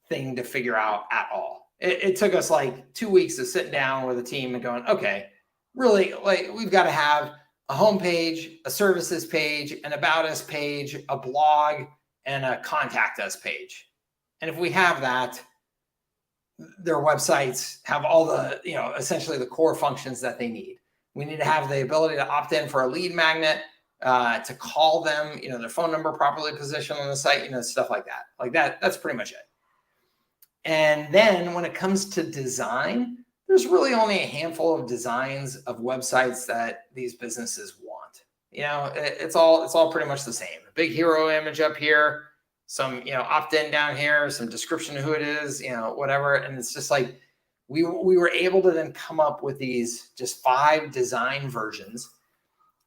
thing to figure out at all. It took us like 2 weeks of sitting down with a team and going, okay, really, like we've got to have a homepage, a services page, an about us page, a blog, and a contact us page. And if we have that, their websites have all the, essentially the core functions that they need. We need to have the ability to opt in for a lead magnet, to call them, their phone number properly positioned on the site, stuff like that. Like that's pretty much it. And then when it comes to design, there's really only a handful of designs of websites that these businesses want. It's all pretty much the same. A big hero image up here, some, opt-in down here, some description of who it is, whatever. And it's just like, we were able to then come up with these just 5 design versions.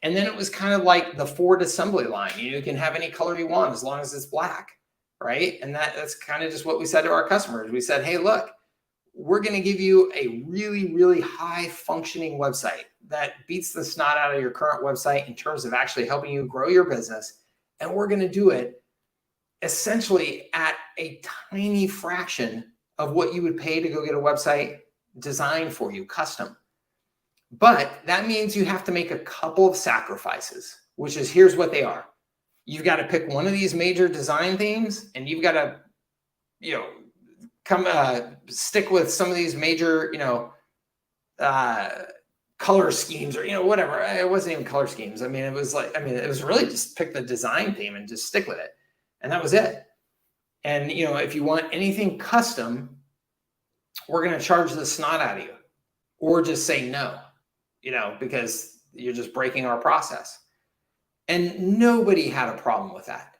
And then it was kind of like the Ford assembly line. You can have any color you want as long as it's black, right? And that's kind of just what we said to our customers. We said, hey, look, we're going to give you a really, really high functioning website that beats the snot out of your current website in terms of actually helping you grow your business. And we're going to do it essentially at a tiny fraction of what you would pay to go get a website designed for you, custom. But that means you have to make a couple of sacrifices, which is, here's what they are. You've got to pick one of these major design themes, and you've got to, stick with some of these major, color schemes, or, whatever. It wasn't even color schemes. It was really just pick the design theme and just stick with it. And that was it. And, if you want anything custom, we're going to charge the snot out of you, or just say no, because you're just breaking our process. And nobody had a problem with that.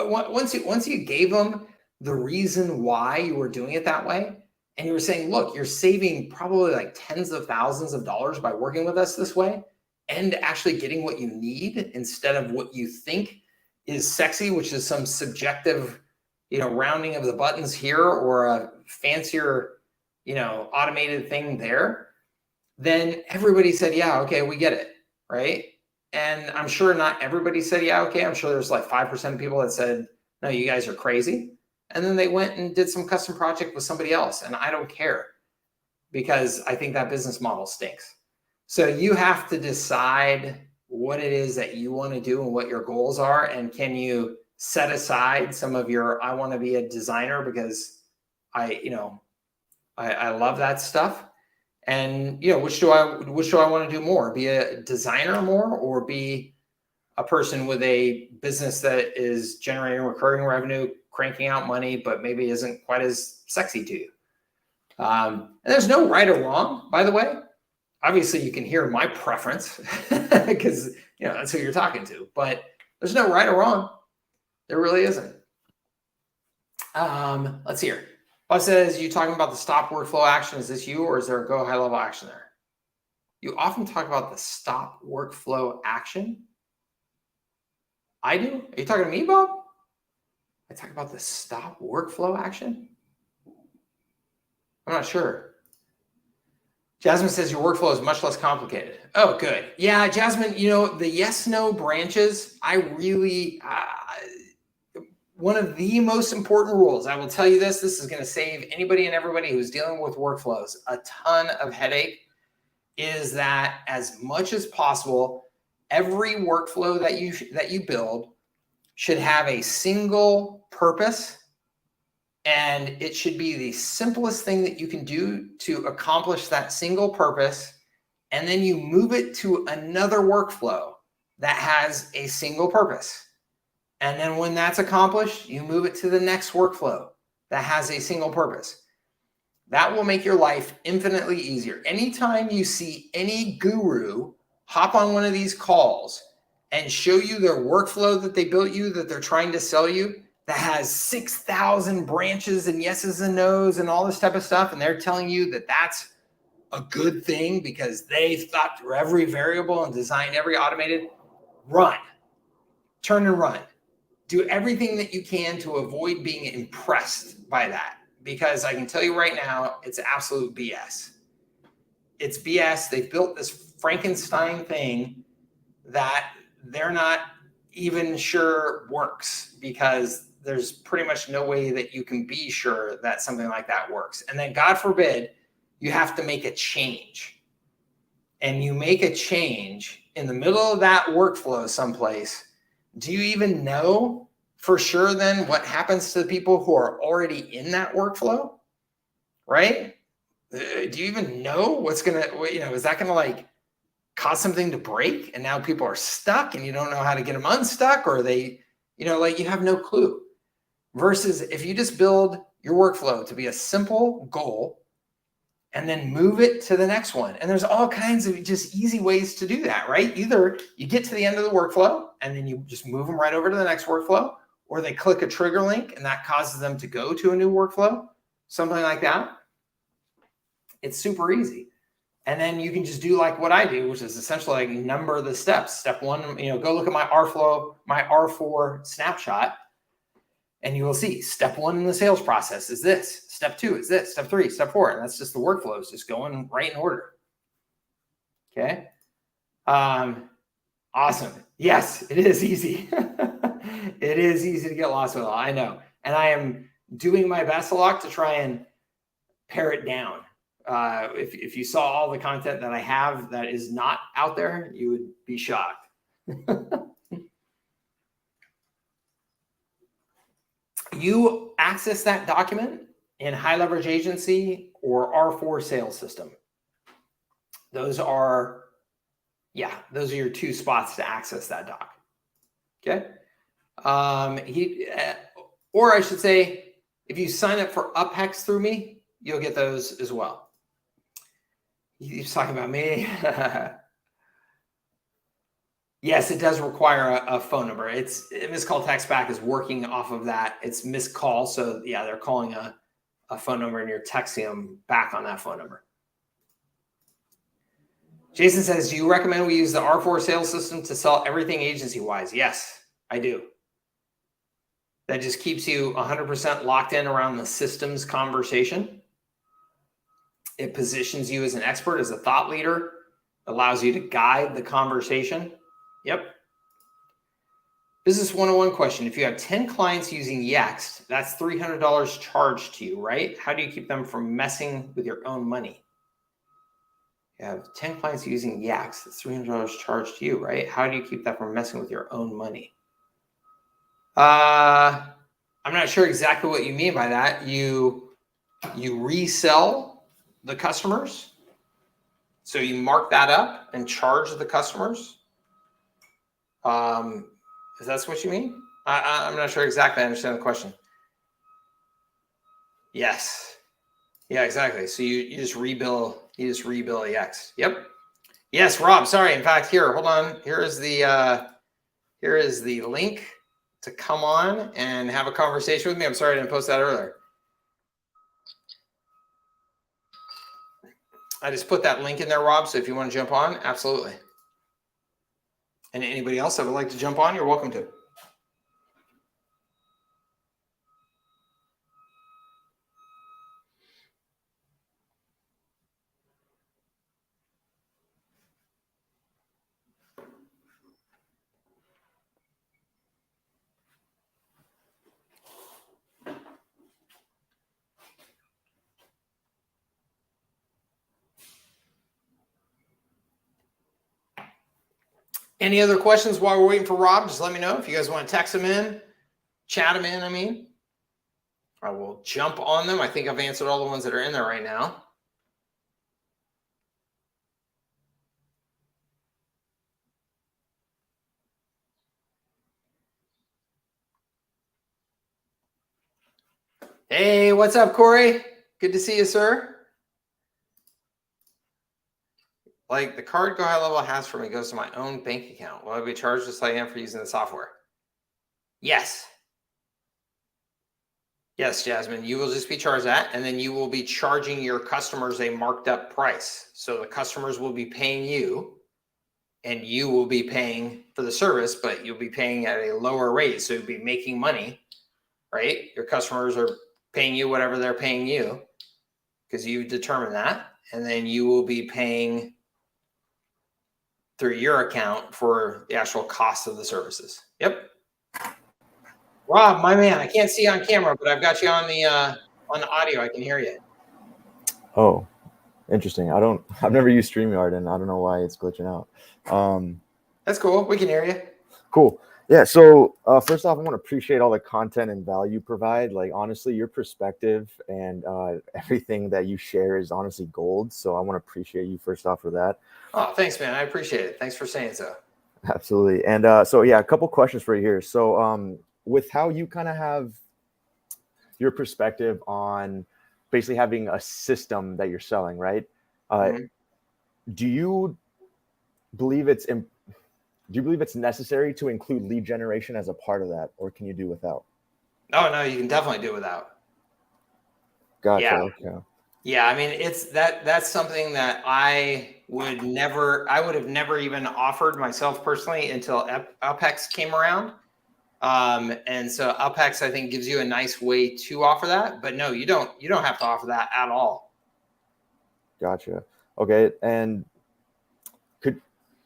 Once you gave them the reason why you were doing it that way, and you were saying, look, you're saving probably like tens of thousands of dollars by working with us this way and actually getting what you need instead of what you think is sexy, which is some subjective, rounding of the buttons here or a fancier, automated thing there, then everybody said, yeah, okay, we get it, right? And I'm sure not everybody said, yeah, okay. I'm sure there's like 5% of people that said, no, you guys are crazy. And then they went and did some custom project with somebody else. And I don't care because I think that business model stinks. So you have to decide what it is that you want to do and what your goals are. And can you set aside some of your, I want to be a designer because I love that stuff. And, which do I want to do more? Be a designer more or be a person with a business that is generating recurring revenue, cranking out money, but maybe isn't quite as sexy to you? And there's no right or wrong, by the way. Obviously, you can hear my preference because, that's who you're talking to. But there's no right or wrong. There really isn't. Let's see here. Bob says, you talking about the stop workflow action? Is this you or is there a go high level action there? You often talk about the stop workflow action. I do? Are you talking to me, Bob? I talk about the stop workflow action? I'm not sure. Jasmine says your workflow is much less complicated. Oh, good. Yeah, Jasmine, the yes-no branches, I really, one of the most important rules, I will tell you this is going to save anybody and everybody who's dealing with workflows a ton of headache, is that as much as possible, every workflow that you build should have a single purpose, and it should be the simplest thing that you can do to accomplish that single purpose, and then you move it to another workflow that has a single purpose. And then when that's accomplished, you move it to the next workflow that has a single purpose. That will make your life infinitely easier. Anytime you see any guru hop on one of these calls and show you their workflow that they built you, that they're trying to sell you, that has 6,000 branches and yeses and nos and all this type of stuff, and they're telling you that that's a good thing because they thought through every variable and designed every automated, run, turn and run. Do everything that you can to avoid being impressed by that, because I can tell you right now, it's absolute BS. It's BS. They've built this Frankenstein thing that they're not even sure works, because there's pretty much no way that you can be sure that something like that works. And then God forbid, you have to make a change. And you make a change in the middle of that workflow someplace. Do you even know for sure then what happens to the people who are already in that workflow, right? Do you even know what's going to, is that going to like cause something to break and now people are stuck and you don't know how to get them unstuck, or they, you have no clue. Versus if you just build your workflow to be a simple goal and then move it to the next one. And there's all kinds of just easy ways to do that, right? Either you get to the end of the workflow and then you just move them right over to the next workflow, or they click a trigger link and that causes them to go to a new workflow, something like that. It's super easy. And then you can just do like what I do, which is essentially like number the steps. Step one, go look at my R4 snapshot, and you will see step one in the sales process is this. Step two is this. Step three, step four. And that's just the workflows just going right in order. Okay. Awesome. Yes, it is easy. It is easy to get lost with it. I know. And I am doing my best a lot to try and pare it down. If you saw all the content that I have that is not out there, you would be shocked. You access that document in high leverage agency or R4 sales system. Those are your two spots to access that doc. Okay. Or I should say, if you sign up for UpHex through me, you'll get those as well. He's talking about me. Yes, it does require a phone number. It's missed call text back is working off of that. It's missed call. So yeah, they're calling a a phone number and you're texting them back on that phone number. Jason says, do you recommend we use the R4 sales system to sell everything agency-wise? Yes, I do. That just keeps you 100% locked in around the systems conversation. It positions you as an expert, as a thought leader, allows you to guide the conversation. Yep. Business 101 question. If you have 10 clients using Yext, that's $300 charged to you, right? How do you keep them from messing with your own money? You have 10 clients using Yext, that's $300 charged to you, right? How do you keep that from messing with your own money? I'm not sure exactly what you mean by that. You resell the customers. So you mark that up and charge the customers. If that's what you mean, I'm not sure exactly I understand the question. Yes. Yeah, exactly. So you just rebill Yext. Yep. Yes, Rob. Sorry. In fact, here, hold on. Here is the link to come on and have a conversation with me. I'm sorry I didn't post that earlier. I just put that link in there, Rob. So if you want to jump on, absolutely. And anybody else that would like to jump on, you're welcome to. Any other questions while we're waiting for Rob? Just let me know. If you guys want to text him in, chat him in, I will jump on them. I think I've answered all the ones that are in there right now. Hey, what's up, Corey? Good to see you, sir. Like the card Go High Level has for me goes to my own bank account. Will I be charged just like I am for using the software? Yes. Yes, Jasmine, you will just be charged that, and then you will be charging your customers a marked up price. So the customers will be paying you, and you will be paying for the service, but you'll be paying at a lower rate. So you'll be making money, right? Your customers are paying you whatever they're paying you because you determine that, and then you will be paying through your account for the actual cost of the services. Yep. Rob, my man, I can't see on camera, but I've got you on the audio. I can hear you. Oh, interesting. I've never used StreamYard, and I don't know why it's glitching out. That's cool. We can hear you. Cool. Yeah. So first off, I want to appreciate all the content and value you provide. Like, honestly, your perspective and everything that you share is honestly gold. So I want to appreciate you first off for that. Oh, thanks, man. I appreciate it. Thanks for saying so. Absolutely. And so, yeah, a couple questions for you here. So with how you kind of have your perspective on basically having a system that you're selling, right? Do you believe it's necessary to include lead generation as a part of that, or can you do without? Oh, no, you can definitely do without. Gotcha. Yeah. Okay. Yeah, I mean, it's that's something that I would have never even offered myself personally until Alpex came around. And so Alpex, I think, gives you a nice way to offer that, but no, you don't have to offer that at all. Gotcha. Okay. And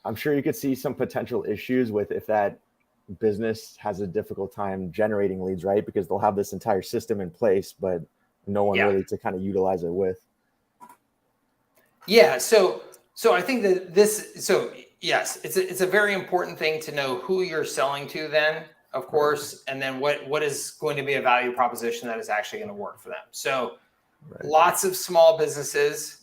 I'm sure you could see some potential issues with if that business has a difficult time generating leads, right? Because they'll have this entire system in place, but no one really to kind of utilize it with. Yeah. So I think that yes, it's a very important thing to know who you're selling to then, of course, and then what is going to be a value proposition that is actually going to work for them. So lots of small businesses,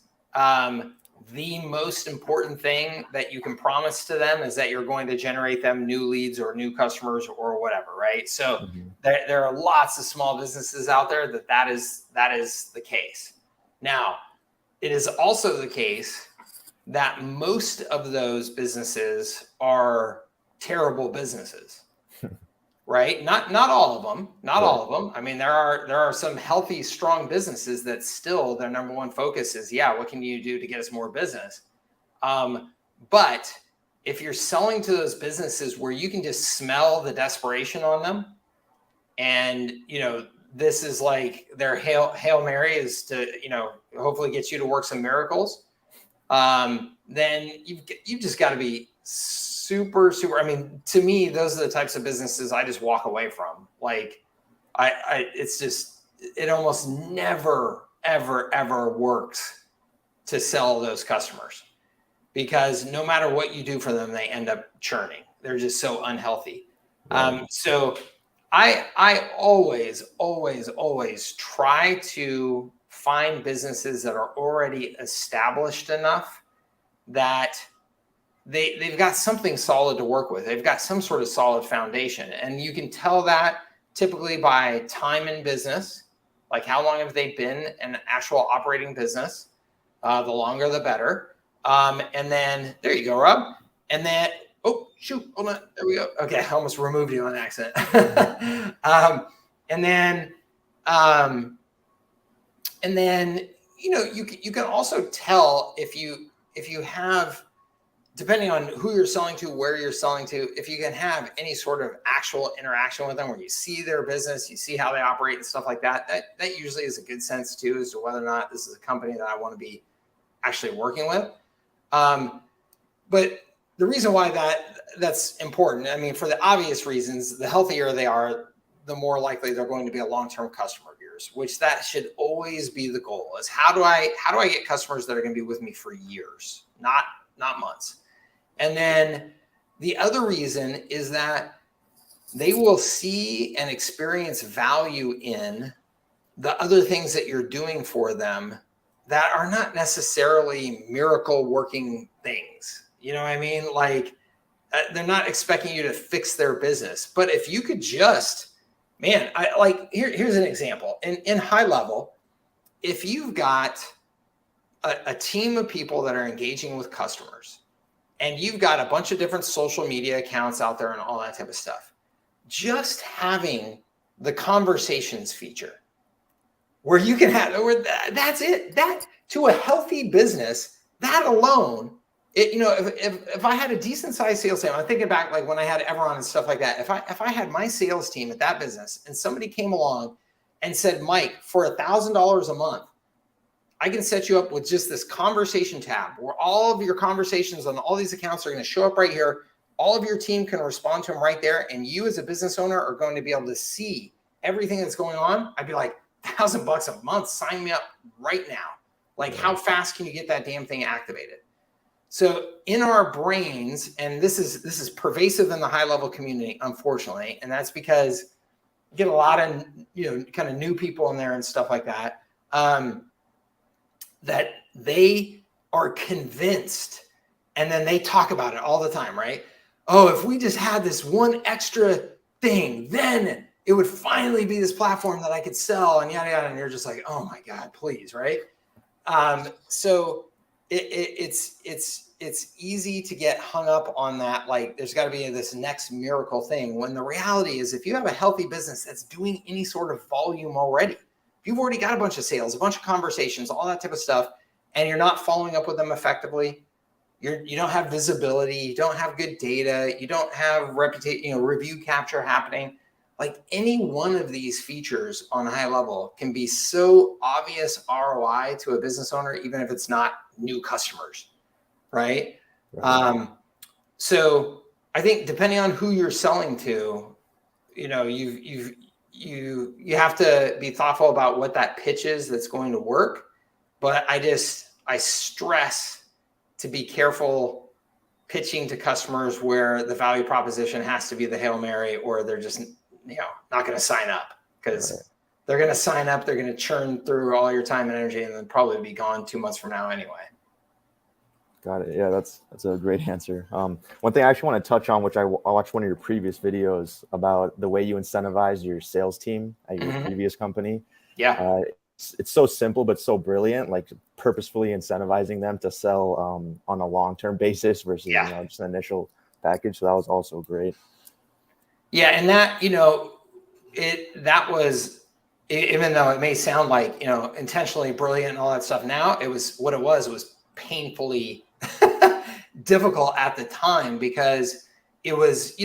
the most important thing that you can promise to them is that you're going to generate them new leads or new customers or whatever, right? So there are lots of small businesses out there that is the case. Now, it is also the case that most of those businesses are terrible businesses. right? Not all of them, not all of them. I mean, there are some healthy, strong businesses that still their number one focus is, yeah, what can you do to get us more business? But if you're selling to those businesses where you can just smell the desperation on them, and this is like their hail Mary is to hopefully get you to work some miracles, then you've just got to be super. I mean, to me, those are the types of businesses I just walk away from. Like, it's just, it almost never, ever works to sell those customers, because no matter what you do for them, they end up churning. They're just so unhealthy. Right. So I always try to find businesses that are already established enough that they've got something solid to work with. They've got some sort of solid foundation. And you can tell that typically by time in business, like how long have they been an actual operating business? The longer, the better. And then, there you go, Rob. And then, oh, shoot, hold on, there we go. Okay, I almost removed you on accident. And then, you can also tell if you have, depending on who you're selling to, where you're selling to, if you can have any sort of actual interaction with them where you see their business, you see how they operate and stuff like that, that usually is a good sense too, as to whether or not this is a company that I want to be actually working with. But the reason why that's important, I mean, for the obvious reasons, the healthier they are, the more likely they're going to be a long-term customer of yours, which that should always be the goal, is how do I get customers that are going to be with me for years, not months. And then the other reason is that they will see and experience value in the other things that you're doing for them that are not necessarily miracle working things. You know what I mean? Like, they're not expecting you to fix their business. But if you could just, man, here's an example. In high level, if you've got a team of people that are engaging with customers, and you've got a bunch of different social media accounts out there and all that type of stuff, just having the conversations feature where you can have, that's it. That, to a healthy business, that alone, if I had a decent sized sales team, I'm thinking back like when I had Everon and stuff like that. If I had my sales team at that business and somebody came along and said, Mike, for $1,000 a month, I can set you up with just this conversation tab where all of your conversations on all these accounts are going to show up right here. All of your team can respond to them right there. And you as a business owner are going to be able to see everything that's going on. I'd be like, $1,000 a month, sign me up right now. Like, how fast can you get that damn thing activated? So in our brains, and this is pervasive in the high level community, unfortunately, and that's because you get a lot of, kind of new people in there and stuff like that. That they are convinced, and then they talk about it all the time, right? Oh, if we just had this one extra thing, then it would finally be this platform that I could sell, and yada yada. And you're just like, oh my God, please, right? So it's easy to get hung up on that. Like, there's got to be this next miracle thing. When the reality is, if you have a healthy business that's doing any sort of volume already, you've already got a bunch of sales, a bunch of conversations, all that type of stuff, and you're not following up with them effectively. You don't have visibility. You don't have good data. You don't have review capture happening. Like, any one of these features on a high level can be so obvious ROI to a business owner, even if it's not new customers, right? So I think depending on who you're selling to, you have to be thoughtful about what that pitch is that's going to work. But I stress to be careful pitching to customers where the value proposition has to be the Hail Mary, or they're just, not going to sign up, because they're going to sign up. They're going to churn through all your time and energy and then probably be gone 2 months from now anyway. Got it. Yeah, that's a great answer. One thing I actually want to touch on, which I watched one of your previous videos about the way you incentivize your sales team at your previous company. Yeah. It's so simple, but so brilliant, like purposefully incentivizing them to sell on a long-term basis versus just an initial package. So that was also great. Yeah. And that, that was, even though it may sound like, intentionally brilliant and all that stuff, now it was what it was painfully difficult at the time, because it was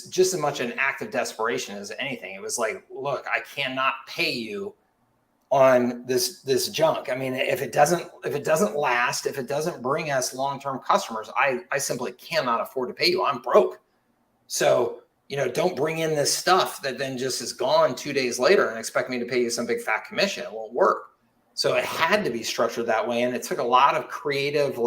just as much an act of desperation as anything. It was like, look, I cannot pay you on this junk. I mean, if it doesn't last, if it doesn't bring us long-term customers, I simply cannot afford to pay you. I'm broke. So, don't bring in this stuff that then just is gone 2 days later and expect me to pay you some big fat commission. It won't work. So it had to be structured that way. And it took a lot of creative,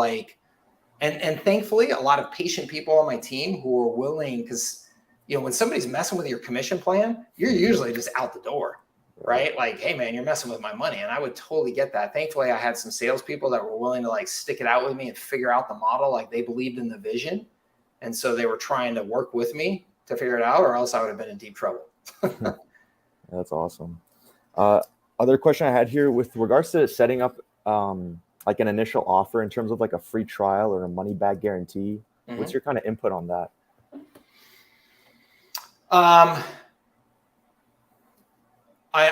and thankfully a lot of patient people on my team who were willing, because, when somebody's messing with your commission plan, you're usually just out the door, right? Like, hey man, you're messing with my money. And I would totally get that. Thankfully I had some salespeople that were willing to stick it out with me and figure out the model. Like, they believed in the vision. And so they were trying to work with me to figure it out, or else I would have been in deep trouble. That's awesome. Other question I had here with regards to setting up like an initial offer in terms of like a free trial or a money back guarantee. Mm-hmm. What's your kind of input on that? I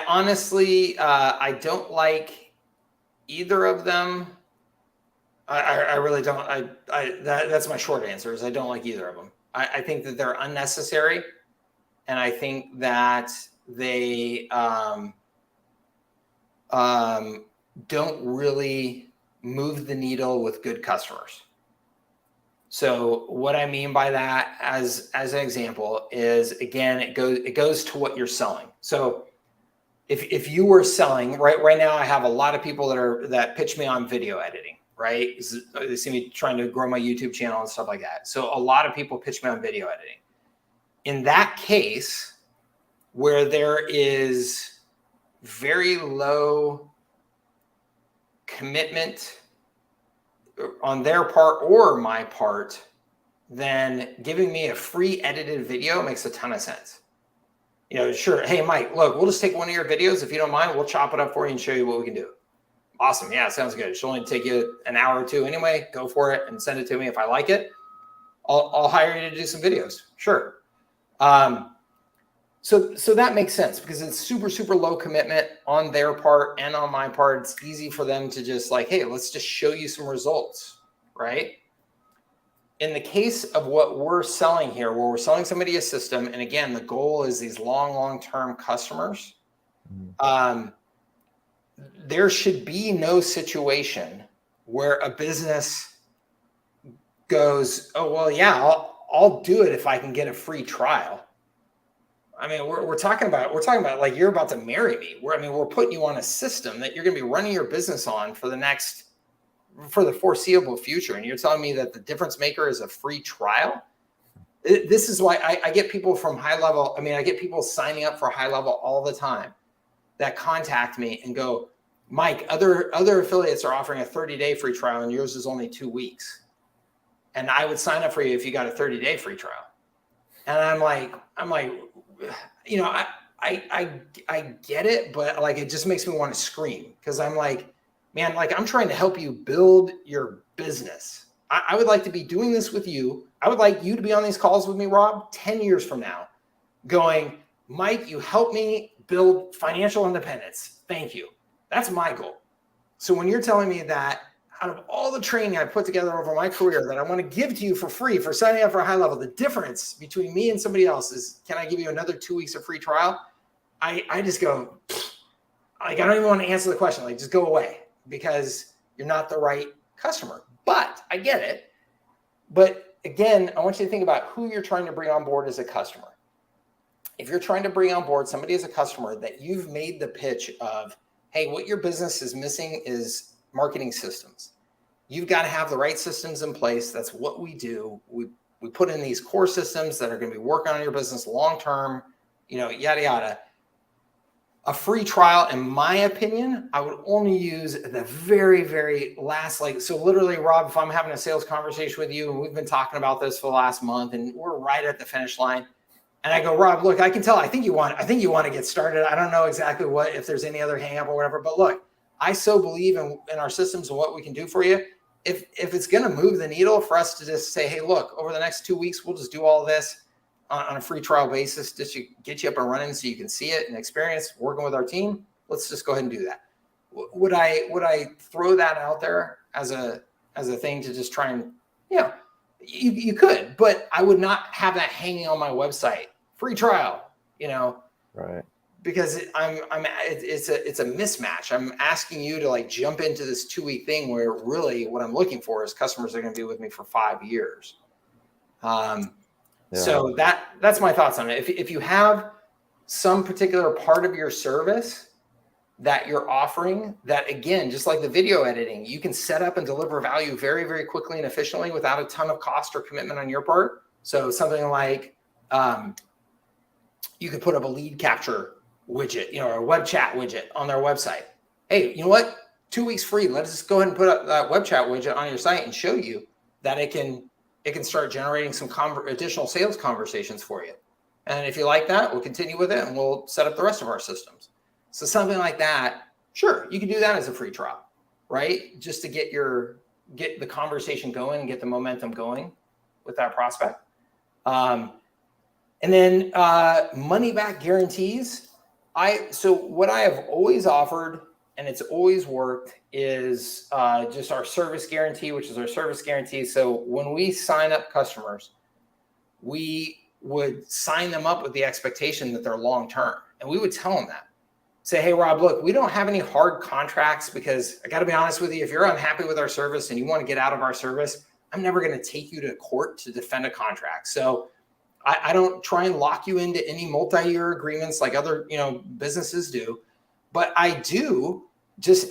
honestly, I don't like either of them. I really don't. That's my short answer, is I don't like either of them. I think that they're unnecessary. And I think that they don't really move the needle with good customers. So what I mean by that, as an example, is, again, it goes to what you're selling. So if you were selling right now, I have a lot of people that pitch me on video editing, right? They see me trying to grow my YouTube channel and stuff like that. So a lot of people pitch me on video editing. In that case, where there is very low commitment on their part or my part, then giving me a free edited video makes a ton of sense. Sure. Hey, Mike, look, we'll just take one of your videos. If you don't mind, we'll chop it up for you and show you what we can do. Awesome. Yeah, sounds good. It should only take you an hour or two anyway. Go for it and send it to me. If I like it, I'll hire you to do some videos. Sure. So that makes sense, because it's super, super low commitment on their part and on my part. It's easy for them to just hey, let's just show you some results, right? In the case of what we're selling here, where we're selling somebody a system, and again, the goal is these long-term customers, there should be no situation where a business goes, oh, well, yeah, I'll do it if I can get a free trial. I mean, we're talking about like, you're about to marry me. We're putting you on a system that you're going to be running your business on for the foreseeable future. And you're telling me that the difference maker is a free trial? This is why I get people from high level. I get people signing up for high level all the time that contact me and go, Mike, other affiliates are offering a 30-day free trial and yours is only 2 weeks. And I would sign up for you if you got a 30-day free trial. And I'm like, I get it, but it just makes me want to scream, because I'm like, man, I'm trying to help you build your business. I would like to be doing this with you. I would like you to be on these calls with me, Rob, 10 years from now, going, Mike, you helped me build financial independence. Thank you. That's my goal. So when you're telling me that out of all the training I put together over my career that I want to give to you for free for signing up for a high level, the difference between me and somebody else is, can I give you another 2 weeks of free trial? I just go, I don't even want to answer the question. Just go away, because you're not the right customer. But I get it. But again, I want you to think about who you're trying to bring on board as a customer. If you're trying to bring on board somebody as a customer that you've made the pitch of, hey, what your business is missing is marketing systems. You've got to have the right systems in place. That's what we do. We put in these core systems that are going to be working on your business long-term, yada, yada. A free trial, in my opinion, I would only use the very, very last, so literally, Rob, if I'm having a sales conversation with you and we've been talking about this for the last month and we're right at the finish line, and I go, Rob, look, I can tell, I think you want to get started. I don't know exactly if there's any other hang up or whatever, but look, I so believe in our systems and what we can do for you. If it's going to move the needle for us to just say, hey, look, over the next 2 weeks, we'll just do all this. on a free trial basis just to get you up and running so you can see it and experience working with our team. Let's just go ahead and do that. Would I throw that out there as a thing to just try and, you could, but I would not have that hanging on my website. Free trial, Right. because it's a mismatch. I'm asking you to like jump into this 2-week thing where really what I'm looking for is customers that are going to be with me for 5 years. So that's my thoughts on it. If you have some particular part of your service that you're offering that, again, just like the video editing, you can set up and deliver value very, very quickly and efficiently without a ton of cost or commitment on your part. So something like you could put up a lead capture widget, or a web chat widget on their website. Hey, you know what? 2 weeks free. Let's just go ahead and put up that web chat widget on your site and show you that it can start generating some additional sales conversations for you. And if you like that, we'll continue with it and we'll set up the rest of our systems. So something like that, sure, you can do that as a free trial, right? Just to get the conversation going and get the momentum going with that prospect. And then money back guarantees. So what I have always offered, and it's always worked, is just our service guarantee, which is our service guarantee. So when we sign up customers, we would sign them up with the expectation that they're long-term. And we would tell them that. Say, hey, Rob, look, we don't have any hard contracts because I got to be honest with you, if you're unhappy with our service and you want to get out of our service, I'm never going to take you to court to defend a contract. So I don't try and lock you into any multi-year agreements like other, businesses do, but I do just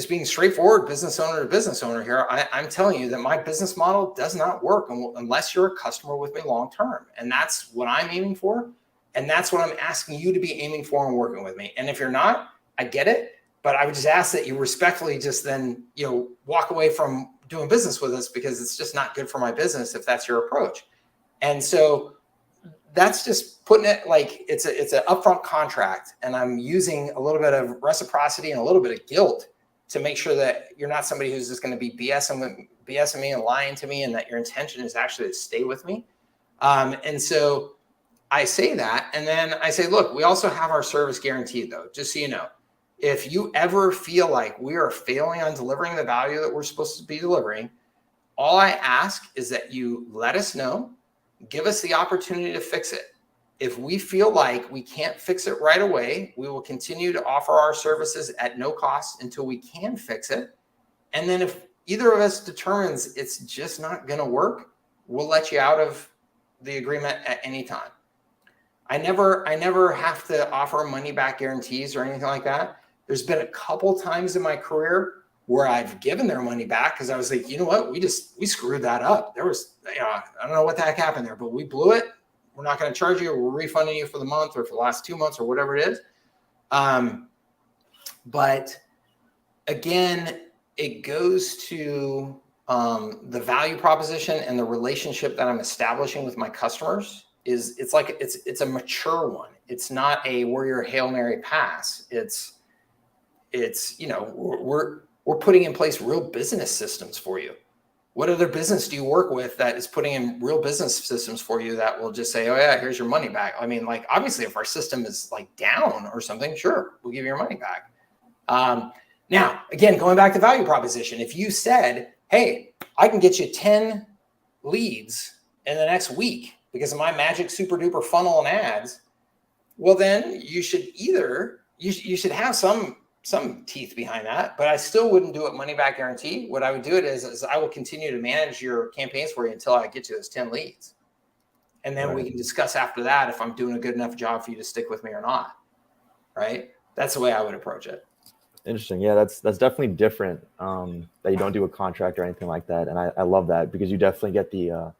being straightforward business owner to business owner here. I'm telling you that my business model does not work unless you're a customer with me long-term. And that's what I'm aiming for. And that's what I'm asking you to be aiming for and working with me. And if you're not, I get it, but I would just ask that you respectfully just then, walk away from doing business with us, because it's just not good for my business if that's your approach. And so that's just putting it like it's an upfront contract, and I'm using a little bit of reciprocity and a little bit of guilt to make sure that you're not somebody who's just going to be BSing me and lying to me, and that your intention is actually to stay with me. And so I say that, and then I say, look, we also have our service guarantee, though, just so you know. If you ever feel like we are failing on delivering the value that we're supposed to be delivering, all I ask is that you let us know, give us the opportunity to fix it. If we feel like we can't fix it right away, we will continue to offer our services at no cost until we can fix it. And then if either of us determines it's just not going to work, we'll let you out of the agreement at any time. I never have to offer money back guarantees or anything like that. There's been a couple times in my career where I've given their money back because I was like, you know what, we screwed that up. There was, I don't know what the heck happened there, but we blew it. We're not going to charge you. We're refunding you for the month or for the last 2 months or whatever it is. But again, it goes to the value proposition and the relationship that I'm establishing with my customers. It's a mature one. It's not where you're a Hail Mary pass. It's we're putting in place real business systems for you. What other business do you work with that is putting in real business systems for you that will just say, oh yeah, here's your money back? I mean, like, obviously if our system is like down or something, sure, we'll give you your money back. Now, again, going back to value proposition, if you said, hey, I can get you 10 leads in the next week because of my magic super duper funnel and ads, well, then you should you should have some teeth behind that, but I still wouldn't do it money back guarantee. What I would do it is I will continue to manage your campaigns for you until I get you those 10 leads. And then we can discuss after that if I'm doing a good enough job for you to stick with me or not. Right? That's the way I would approach it. Interesting. Yeah, that's definitely different. That you don't do a contract or anything like that. And I love that because you definitely get the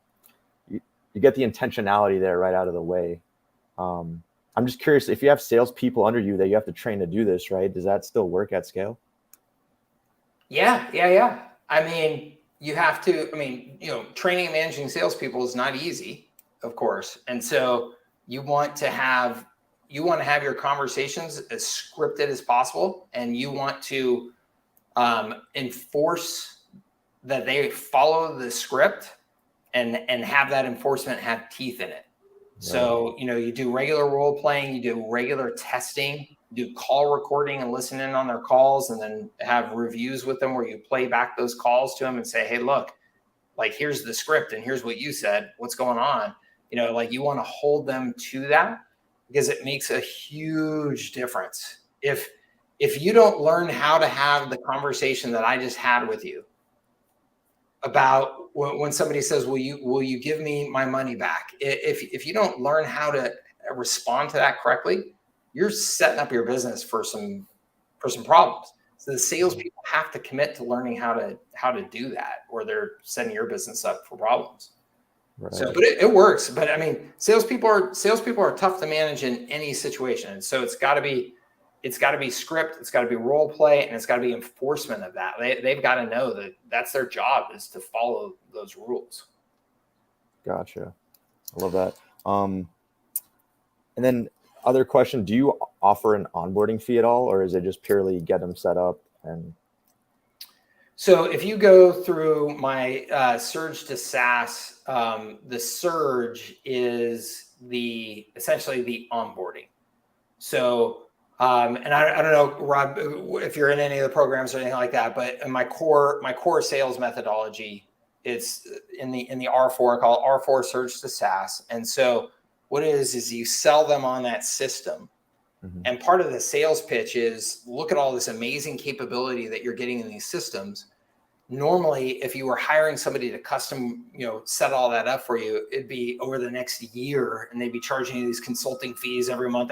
you get the intentionality there right out of the way. I'm just curious, if you have salespeople under you that you have to train to do this, right? Does that still work at scale? Yeah. I mean, you have to, training and managing salespeople is not easy, of course. And so you want to have your conversations as scripted as possible. And you want to enforce that they follow the script and have that enforcement have teeth in it. So, you do regular role playing, you do regular testing, you do call recording and listen in on their calls, and then have reviews with them where you play back those calls to them and say, hey, look, like, here's the script and here's what you said, what's going on? Like, you want to hold them to that, because it makes a huge difference. If you don't learn how to have the conversation that I just had with you about when somebody says, will you give me my money back? If you don't learn how to respond to that correctly, you're setting up your business for some problems. So the salespeople have to commit to learning how to do that, or they're setting your business up for problems. Right. So, but it works. But I mean, salespeople are tough to manage in any situation. And so it's got to be script, it's got to be role play, and it's got to be enforcement of that. They've got to know that that's their job, is to follow those rules. Gotcha. I love that. And then other question, do you offer an onboarding fee at all, or is it just purely get them set up? And so if you go through my Surge to SaaS, the Surge is essentially the onboarding. So and I don't know, Rob, if you're in any of the programs or anything like that, but in my core sales methodology, it's in the R4, I call it R4 Surge to SaaS. And so what it is you sell them on that system. Mm-hmm. And part of the sales pitch is, look at all this amazing capability that you're getting in these systems. Normally, if you were hiring somebody to custom, set all that up for you, it'd be over the next year, and they'd be charging you these consulting fees every month.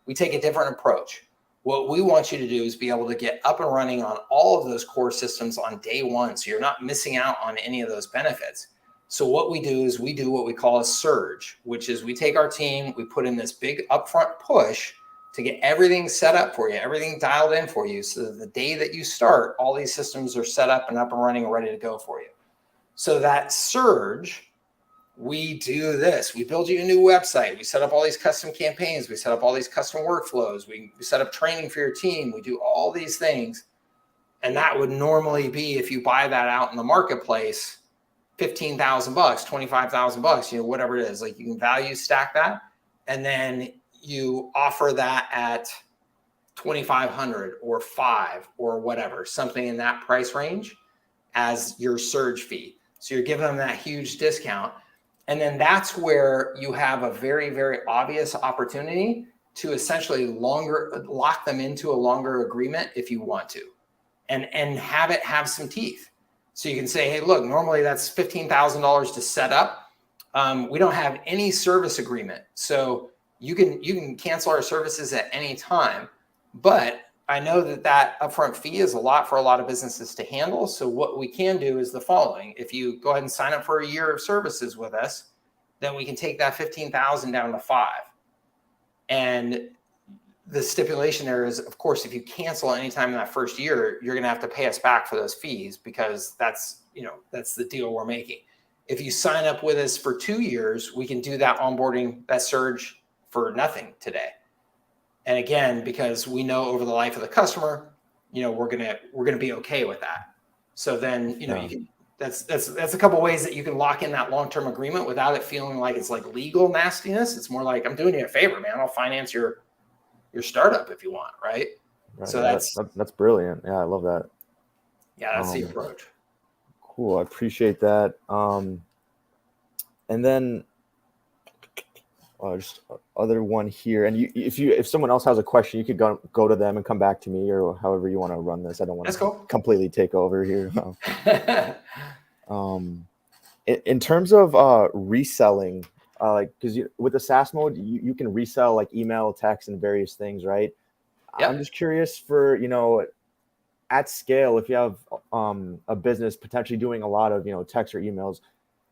We take a different approach. What we want you to do is be able to get up and running on all of those core systems on day one, so you're not missing out on any of those benefits. So what we do is we do what we call a surge, which is we take our team, we put in this big upfront push to get everything set up for you, everything dialed in for you, so that the day that you start, all these systems are set up and running and ready to go for you. So that surge, we do this. We build you a new website. We set up all these custom campaigns. We set up all these custom workflows. We set up training for your team. We do all these things. And that would normally be, if you buy that out in the marketplace, $15,000, $25,000, whatever it is. Like, you can value stack that, and then you offer that at $2,500 or $5,000 or whatever, something in that price range as your surge fee. So you're giving them that huge discount. And then that's where you have a very, very obvious opportunity to essentially lock them into a longer agreement if you want to, and have it have some teeth. So you can say, hey, look, normally that's $15,000 to set up. We don't have any service agreement. So you can cancel our services at any time. But I know that upfront fee is a lot for a lot of businesses to handle. So what we can do is the following. If you go ahead and sign up for a year of services with us, then we can take that $15,000 down to $5,000. And the stipulation there is, of course, if you cancel anytime in that first year, you're going to have to pay us back for those fees, because that's the deal we're making. If you sign up with us for 2 years, we can do that onboarding, that surge, for nothing today. And again, because we know over the life of the customer, we're gonna be okay with that. So then, you can, that's a couple of ways that you can lock in that long-term agreement without it feeling like it's like legal nastiness. It's more like, I'm doing you a favor, man. I'll finance your startup if you want, right? So that's brilliant. Yeah, I love that. Yeah, that's the approach. Cool, I appreciate that. And then just other one here. And if someone else has a question, you could go to them and come back to me, or however you want to run this. I don't want to completely take over here. In terms of reselling, because with the SaaS mode, you can resell like email, text, and various things, right? Yep. I'm just curious for, at scale, if you have a business potentially doing a lot of, text or emails,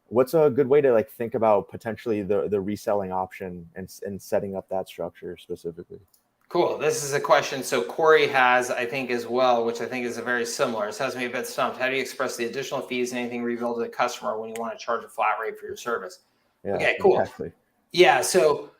what's a good way to like think about potentially the reselling option and setting up that structure specifically? Cool. This is a question. So Corey has, I think, as well, which I think is a very similar. It has me a bit stumped. How do you express the additional fees and anything revealed to the customer when you want to charge a flat rate for your service? Yeah, okay, cool. Exactly. Yeah. So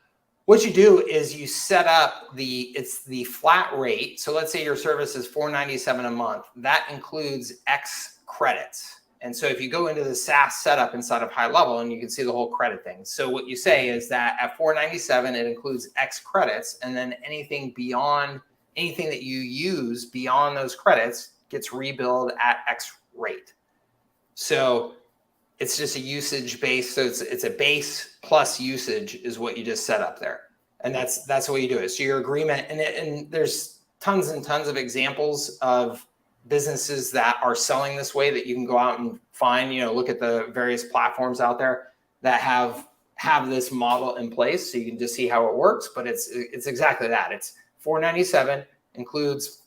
what you do is you set up it's the flat rate. So let's say your service is $497 a month. That includes X credits. And so if you go into the SaaS setup inside of High Level, and you can see the whole credit thing. So what you say is that at $497, it includes X credits, and then anything that you use beyond those credits gets rebilled at X rate. So it's just a usage base. So it's a base plus usage is what you just set up there. And that's the way you do it. So your agreement, and there's tons and tons of examples of businesses that are selling this way that you can go out and find, look at the various platforms out there that have this model in place. So you can just see how it works, but it's exactly that. It's $497, includes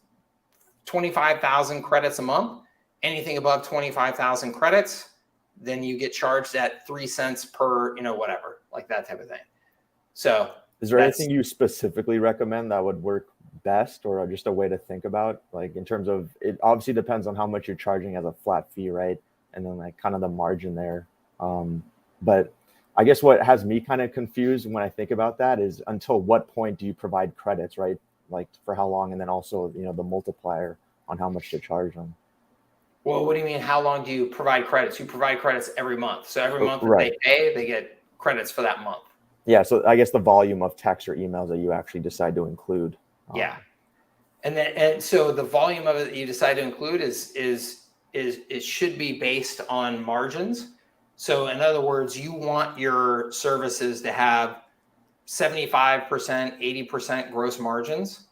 25,000 credits a month. Anything above 25,000 credits, then you get charged at 3 cents per, whatever, like that type of thing. So is there anything you specifically recommend that would work best, or just a way to think about, like in terms of, it obviously depends on how much you're charging as a flat fee, right? And then like kind of the margin there. But I guess what has me kind of confused when I think about that is, until what point do you provide credits, right? Like for how long? And then also, the multiplier on how much to charge them. Well, what do you mean? How long do you provide credits? You provide credits every month. So every month that right. they pay, they get credits for that month. Yeah. So I guess the volume of texts or emails that you actually decide to include. Yeah. And so the volume of it that you decide to include is it should be based on margins. So in other words, you want your services to have 75%, 80% gross margins.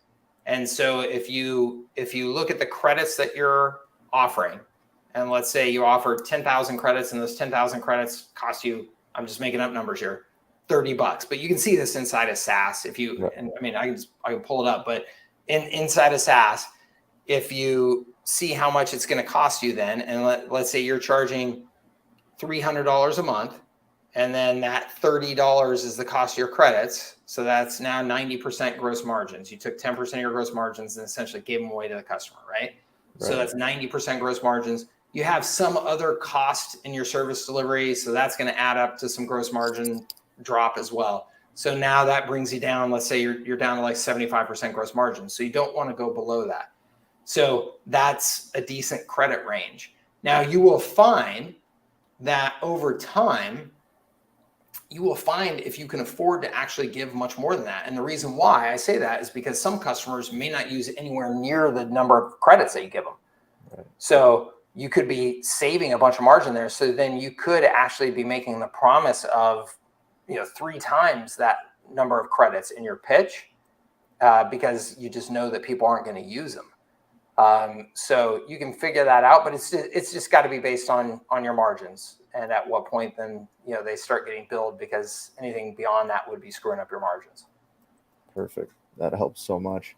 And so if you look at the credits that you're offering, and let's say you offer 10,000 credits, and those 10,000 credits cost you, I'm just making up numbers here, $30. But you can see this inside of SaaS. If you, and I mean, I can pull it up, but inside of SaaS, if you see how much it's going to cost you then, and let's say you're charging $300 a month, and then that $30 is the cost of your credits. So that's now 90% gross margins. You took 10% of your gross margins and essentially gave them away to the customer, right? So that's 90% gross margins. You have some other cost in your service delivery, so that's going to add up to some gross margin drop as well. So now that brings you down, let's say you're down to like 75% gross margin. So you don't want to go below that. So that's a decent credit range. Now you will find that over time, you will find if you can afford to actually give much more than that. And the reason why I say that is because some customers may not use anywhere near the number of credits that you give them. Right. So you could be saving a bunch of margin there. So then you could actually be making the promise of, 3 times that number of credits in your pitch, because you just know that people aren't going to use them. So you can figure that out, but it's just got to be based on your margins. And at what point then, they start getting billed, because anything beyond that would be screwing up your margins. Perfect. That helps so much.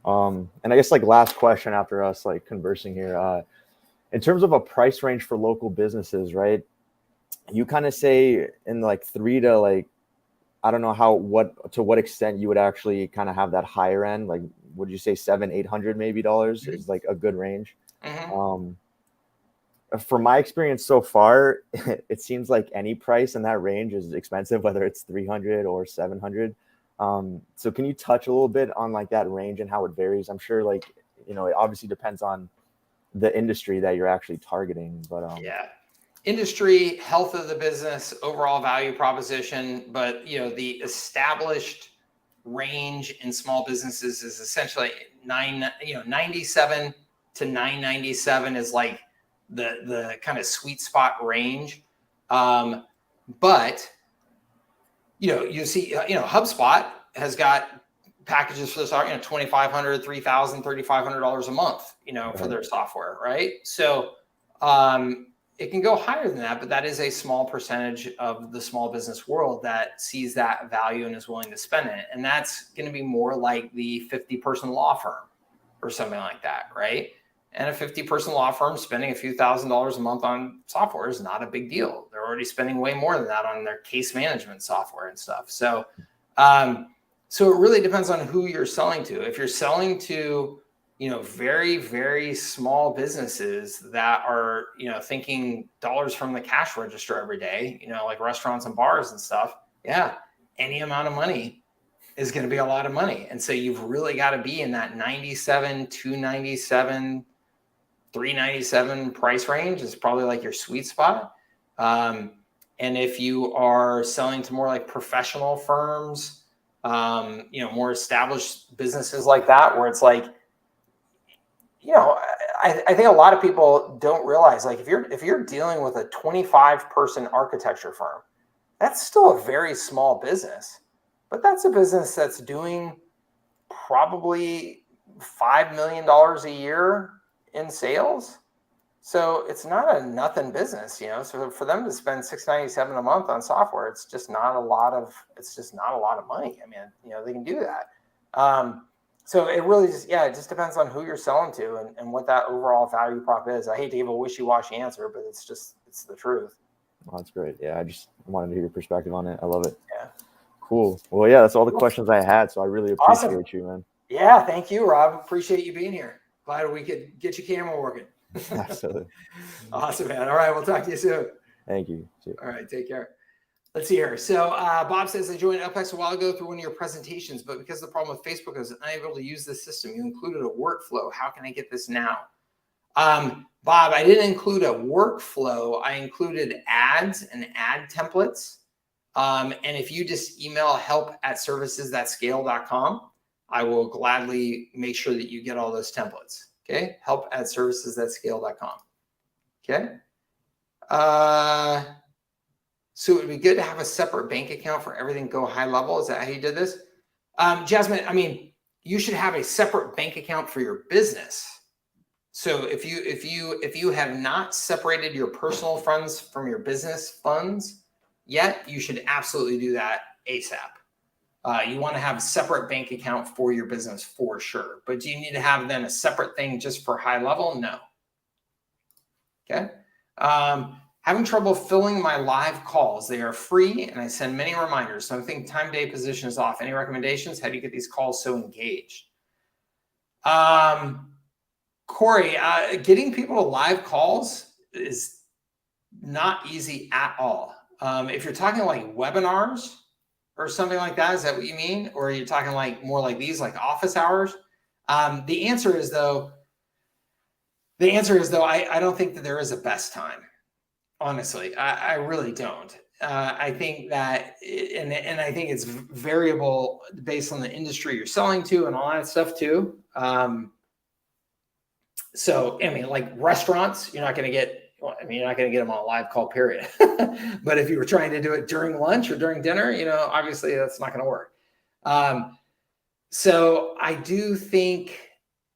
And I guess like last question after us like conversing here, in terms of a price range for local businesses, right? You kind of say in like 3 to like, I don't know to what extent you would actually kind of have that higher end. Like, would you say $700-800 maybe dollars is like a good range? Mm-hmm. From my experience so far, it seems like any price in that range is expensive, whether it's 300 or 700. So can you touch a little bit on like that range and how it varies? I'm sure like, it obviously depends on the industry that you're actually targeting, but yeah. Industry, health of the business, overall value proposition, but the established range in small businesses is essentially 97 to 997 is like the kind of sweet spot range. But you see, HubSpot has got packages for this, $2,500, $3,000, $3,500 a month, for their software, right? So it can go higher than that, but that is a small percentage of the small business world that sees that value and is willing to spend it. And that's going to be more like the 50-person law firm or something like that, right? And a 50-person law firm spending a few $1,000s a month on software is not a big deal. They're already spending way more than that on their case management software and stuff. So, so it really depends on who you're selling to. If you're selling to, very, very small businesses that are, thinking dollars from the cash register every day, like restaurants and bars and stuff. Yeah. Any amount of money is going to be a lot of money. And so you've really got to be in that 97, 297 $397 price range is probably like your sweet spot. And if you are selling to more like professional firms, more established businesses like that, where it's like, I think a lot of people don't realize, like, if you're dealing with a 25-person architecture firm, that's still a very small business, but that's a business that's doing probably $5 million a year in sales. So it's not a nothing business, So for them to spend $697 a month on software, it's just not a lot of money. I mean, they can do that. So it really just, it just depends on who you're selling to and what that overall value prop is. I hate to give a wishy-washy answer, but it's the truth. Well, that's great. Yeah, I just wanted to hear your perspective on it. I love it. Yeah. Cool. Well, yeah, that's all the questions I had. So I really appreciate you, man. Yeah, thank you, Rob. Appreciate you being here. Glad we could get your camera working. Absolutely. Awesome, man. All right, we'll talk to you soon. Thank you. All right, take care. Let's see here. So Bob says, I joined Upex a while ago through one of your presentations, but because the problem with Facebook, I was unable to use this system. You included a workflow. How can I get this now? Bob, I didn't include a workflow. I included ads and ad templates. And if you just email help@servicesthatscale.com, I will gladly make sure that you get all those templates. Okay. help@servicesthatscale.com. Okay. So it would be good to have a separate bank account for everything go high level. Is that how you did this? Jasmine, I mean, you should have a separate bank account for your business. So if you have not separated your personal funds from your business funds yet, you should absolutely do that ASAP. You want to have a separate bank account for your business for sure. But do you need to have then a separate thing just for high level? No. Okay. Having trouble filling my live calls. They are free and I send many reminders. So I think time day position is off. Any recommendations? How do you get these calls so engaged? Corey, getting people to live calls is not easy at all. If you're talking like webinars or something like that, is that what you mean? Or are you talking like more like these, like office hours? The answer is though, I don't think that there is a best time. Honestly, I really don't. I think that, and I think it's variable based on the industry you're selling to and all that stuff too. So, I mean, like restaurants, you're not going to get them on a live call, period. But if you were trying to do it during lunch or during dinner, obviously that's not going to work. So I do think,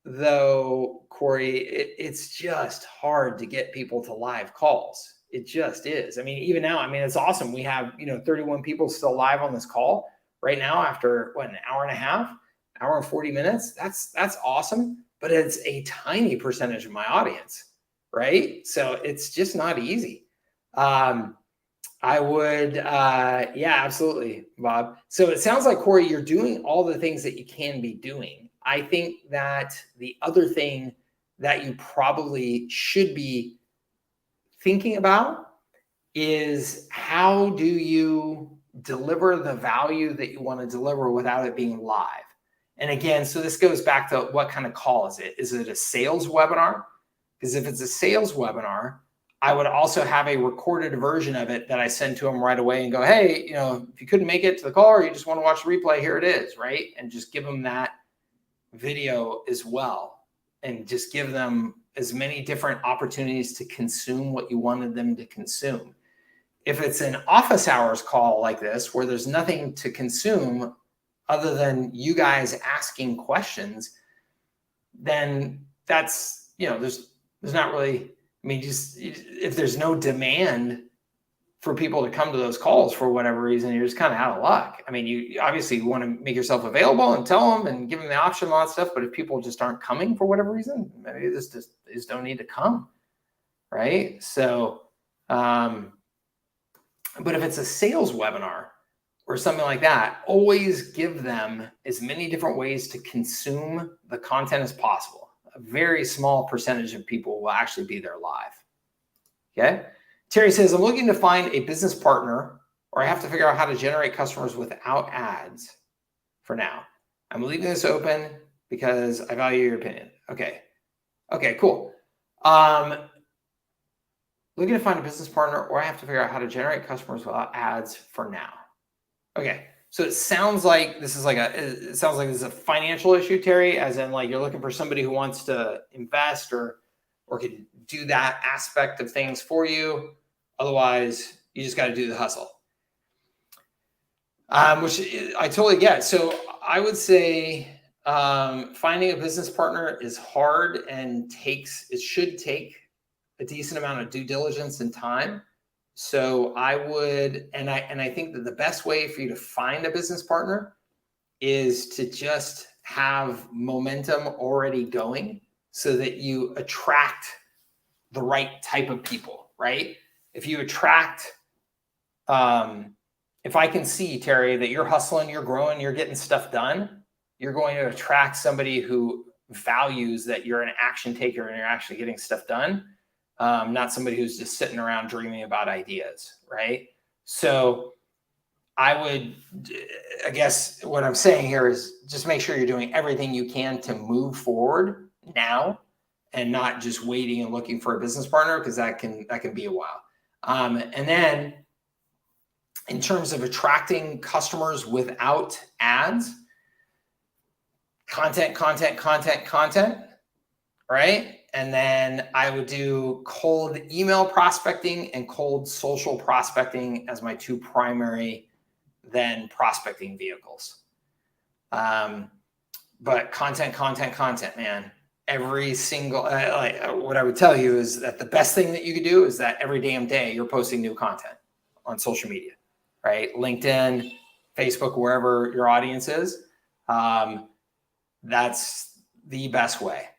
though, Corey, it's just hard to get people to live calls. It just is. I mean, even now, it's awesome. We have, 31 people still live on this call right now after an hour and a half, hour and 40 minutes. That's awesome. But it's a tiny percentage of my audience, right? So it's just not easy. I would, absolutely, Bob. So it sounds like, Corey, you're doing all the things that you can be doing. I think that the other thing that you probably should be thinking about is how do you deliver the value that you want to deliver without it being live? And again, so this goes back to what kind of call is it? Is it a sales webinar? Because if it's a sales webinar, I would also have a recorded version of it that I send to them right away and go, hey, if you couldn't make it to the call or you just want to watch the replay, here it is, right? And just give them that video as well. And just give them as many different opportunities to consume what you wanted them to consume. If it's an office hours call like this, where there's nothing to consume other than you guys asking questions, then that's, there's not really, just if there's no demand for people to come to those calls for whatever reason, you're just kind of out of luck. You obviously want to make yourself available and tell them and give them the option and all that stuff. But if people just aren't coming for whatever reason, maybe they just don't need to come. Right. So, but if it's a sales webinar or something like that, always give them as many different ways to consume the content as possible. A very small percentage of people will actually be there live. Okay. Terry says, I'm looking to find a business partner, or I have to figure out how to generate customers without ads for now. I'm leaving this open because I value your opinion. Okay. Okay, cool. Looking to find a business partner, or I have to figure out how to generate customers without ads for now. Okay. So it sounds like this is a financial issue, Terry, as in like you're looking for somebody who wants to invest or can do that aspect of things for you. Otherwise, you just got to do the hustle. Which I totally get. So I would say finding a business partner is hard and should take a decent amount of due diligence and time. So I would, and I think that the best way for you to find a business partner is to just have momentum already going so that you attract the right type of people, right? If you attract, if I can see, Terry, that you're hustling, you're growing, you're getting stuff done, you're going to attract somebody who values that you're an action taker and you're actually getting stuff done. Not somebody who's just sitting around dreaming about ideas, right? So I guess what I'm saying here is just make sure you're doing everything you can to move forward now and not just waiting and looking for a business partner, because that can be a while. And then in terms of attracting customers without ads, content, right? And then I would do cold email prospecting and cold social prospecting as my two primary then prospecting vehicles. But content, man. Every single, what I would tell you is that the best thing that you could do is that every damn day you're posting new content on social media, right? LinkedIn, Facebook, wherever your audience is. That's the best way.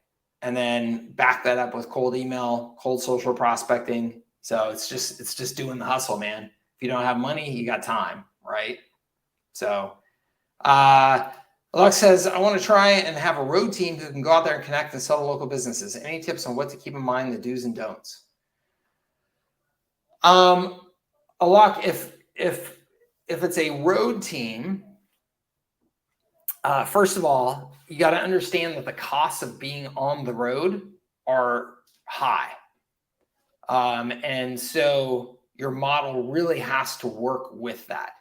And then back that up with cold email, cold social prospecting. So it's just doing the hustle, man. If you don't have money, you got time, right? So Alex says, I want to try and have a road team who can go out there and connect and sell to local businesses. Any tips on what to keep in mind, the do's and don'ts? Alok, if it's a road team, first of all, you got to understand that the costs of being on the road are high. And so your model really has to work with that.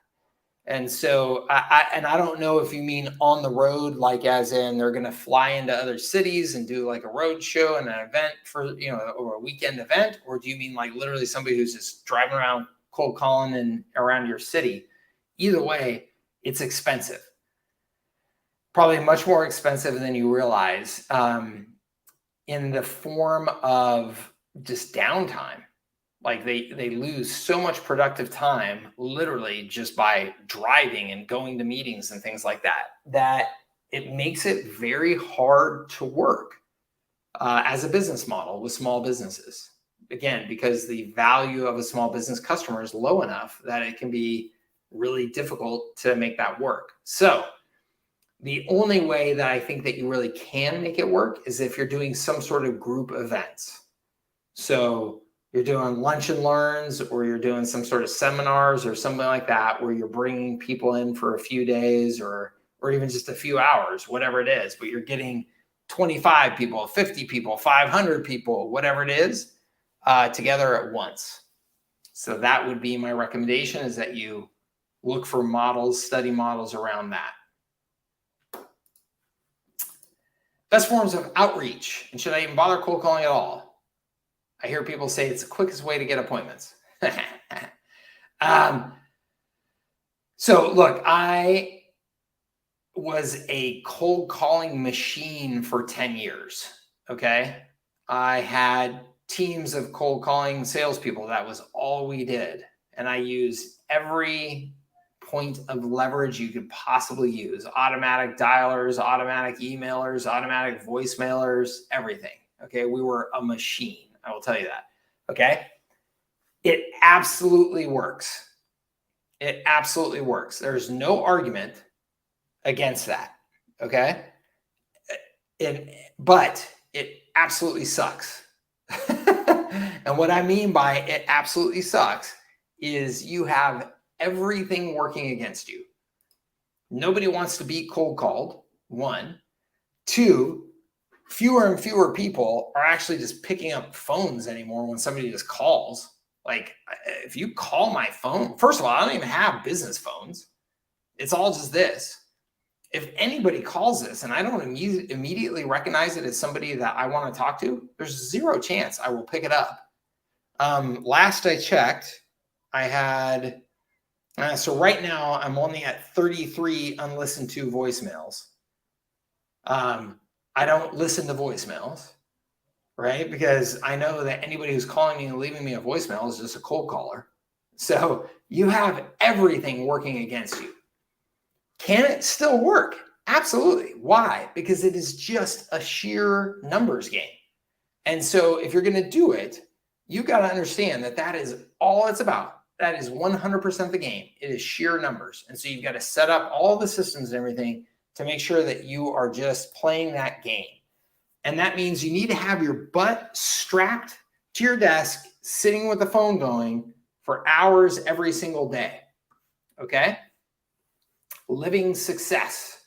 And so I don't know if you mean on the road, like as in they're going to fly into other cities and do like a road show and an event for, or a weekend event, or do you mean like literally somebody who's just driving around cold calling and around your city? Either way, it's expensive. Probably much more expensive than you realize, in the form of just downtime. Like they lose so much productive time literally just by driving and going to meetings and things like that, that it makes it very hard to work as a business model with small businesses. Again, because the value of a small business customer is low enough that it can be really difficult to make that work. So the only way that I think that you really can make it work is if you're doing some sort of group events. So you're doing lunch and learns, or you're doing some sort of seminars or something like that, where you're bringing people in for a few days or even just a few hours, whatever it is, but you're getting 25 people, 50 people, 500 people, whatever it is, together at once. So that would be my recommendation, is that you look for models, study models around that. Best forms of outreach, and should I even bother cold calling at all? I hear people say it's the quickest way to get appointments. So look, I was a cold calling machine for 10 years. Okay. I had teams of cold calling salespeople. That was all we did. And I used every point of leverage you could possibly use: automatic dialers, automatic emailers, automatic voicemailers, everything. Okay. We were a machine. I will tell you that. Okay. It absolutely works. It absolutely works. There's no argument against that. Okay. But it absolutely sucks. And what I mean by it absolutely sucks is you have everything working against you. Nobody wants to be cold called, one. Two, fewer and fewer people are actually just picking up phones anymore when somebody just calls. Like, if you call my phone, first of all, I don't even have business phones. It's all just this. If anybody calls this and I don't immediately recognize it as somebody that I want to talk to, there's zero chance I will pick it up. Last I checked, I had, so right now I'm only at 33 unlistened to voicemails. I don't listen to voicemails, right? Because I know that anybody who's calling me and leaving me a voicemail is just a cold caller. So you have everything working against you. Can it still work? Absolutely. Why? Because it is just a sheer numbers game. And so if you're going to do it, you got to understand that that is all it's about. That is 100% the game. It is sheer numbers. And so you've got to set up all the systems and everything to make sure that you are just playing that game. And that means you need to have your butt strapped to your desk, sitting with the phone going for hours every single day. Okay? Living success.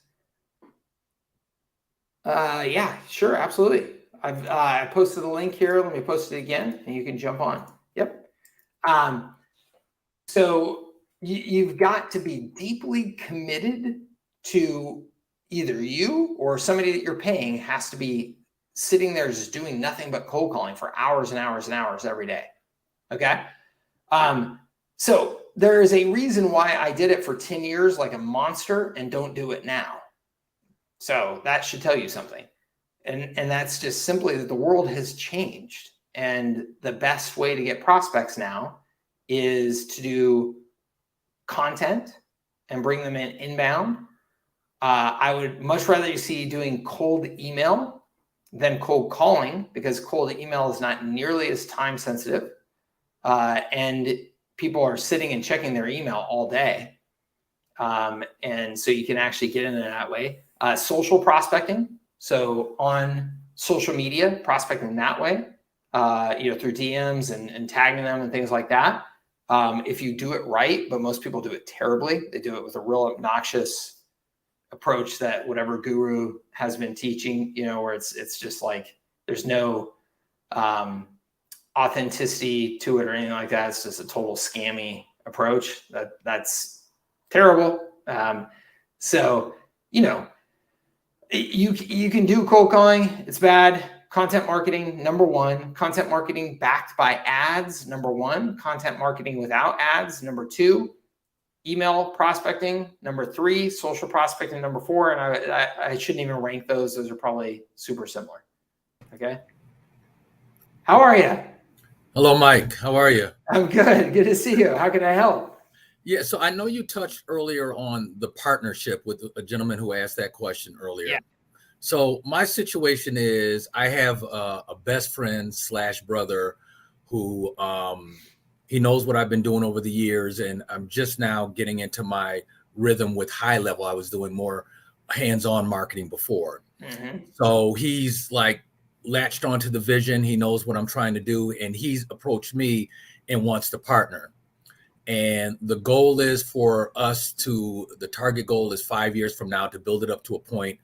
Yeah, sure, absolutely. I posted the link here. Let me post it again, and you can jump on. Yep. So you've got to be deeply committed to either you or somebody that you're paying has to be sitting there just doing nothing but cold calling for hours and hours and hours every day. Okay. So there is a reason why I did it for 10 years like a monster and don't do it now. So that should tell you something. And that's just simply that the world has changed. And the best way to get prospects now is to do content and bring them in inbound. I would much rather you see doing cold email than cold calling, because cold email is not nearly as time sensitive. And people are sitting and checking their email all day. And so you can actually get into that way. Social prospecting. So on social media, prospecting that way, through DMs and tagging them and things like that. If you do it right, but most people do it terribly. They do it with a real obnoxious approach that whatever guru has been teaching, where it's just like, there's no authenticity to it or anything like that. It's just a total scammy approach. That's terrible. So, you can do cold calling. It's bad. Content marketing, number one. Content marketing backed by ads, number one. Content marketing without ads, number two. Email prospecting, number three. Social prospecting, number four. And I shouldn't even rank those. Those are probably super similar. Okay. How are you? Hello, Mike. How are you? I'm good. Good to see you. How can I help? Yeah, so I know you touched earlier on the partnership with a gentleman who asked that question earlier. Yeah. So my situation is I have a best friend / brother who he knows what I've been doing over the years, and I'm just now getting into my rhythm with high level. I was doing more hands-on marketing before. Mm-hmm. So he's like latched onto the vision. He knows what I'm trying to do, and he's approached me and wants to partner. And the goal is for us the target goal is 5 years from now to build it up to a point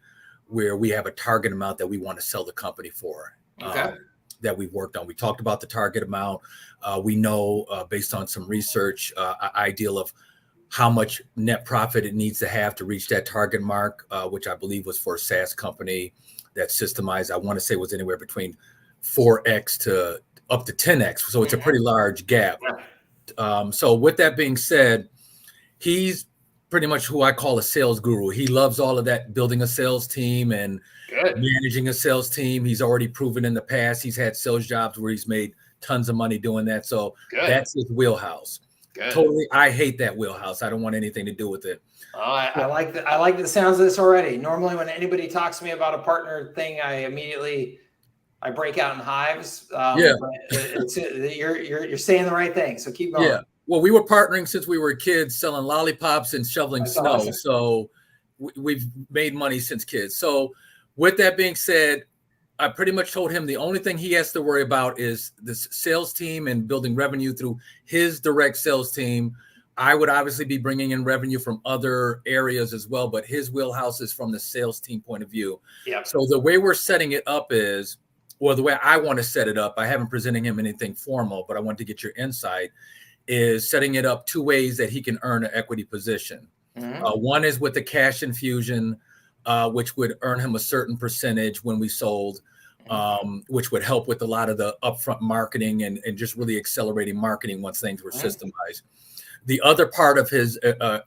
where we have a target amount that we want to sell the company for. Okay. That we've worked on. We talked about the target amount. We know based on some research, ideal of how much net profit it needs to have to reach that target mark, which I believe was for a SaaS company that systemized, I want to say was anywhere between 4X to up to 10X. So it's a pretty large gap. So with that being said, he's pretty much who I call a sales guru. He loves all of that, building a sales team and managing a sales team. He's already proven in the past. He's had sales jobs where he's made tons of money doing that. So that's his wheelhouse. Good. Totally. I hate that wheelhouse. I don't want anything to do with it. Oh, I like the sounds of this already. Normally when anybody talks to me about a partner thing, I break out in hives. But you're saying the right thing. So keep going. Yeah. Well, we were partnering since we were kids, selling lollipops and shoveling snow. Awesome. So we've made money since kids. So with that being said, I pretty much told him the only thing he has to worry about is this sales team and building revenue through his direct sales team. I would obviously be bringing in revenue from other areas as well, but his wheelhouse is from the sales team point of view. Yeah. So the way we're setting it up is, or the way I want to set it up, I haven't presented him anything formal, but I want to get your insight, is setting it up two ways that he can earn an equity position. One is with the cash infusion, which would earn him a certain percentage when we sold, which would help with a lot of the upfront marketing and just really accelerating marketing once things were systemized. The other part of his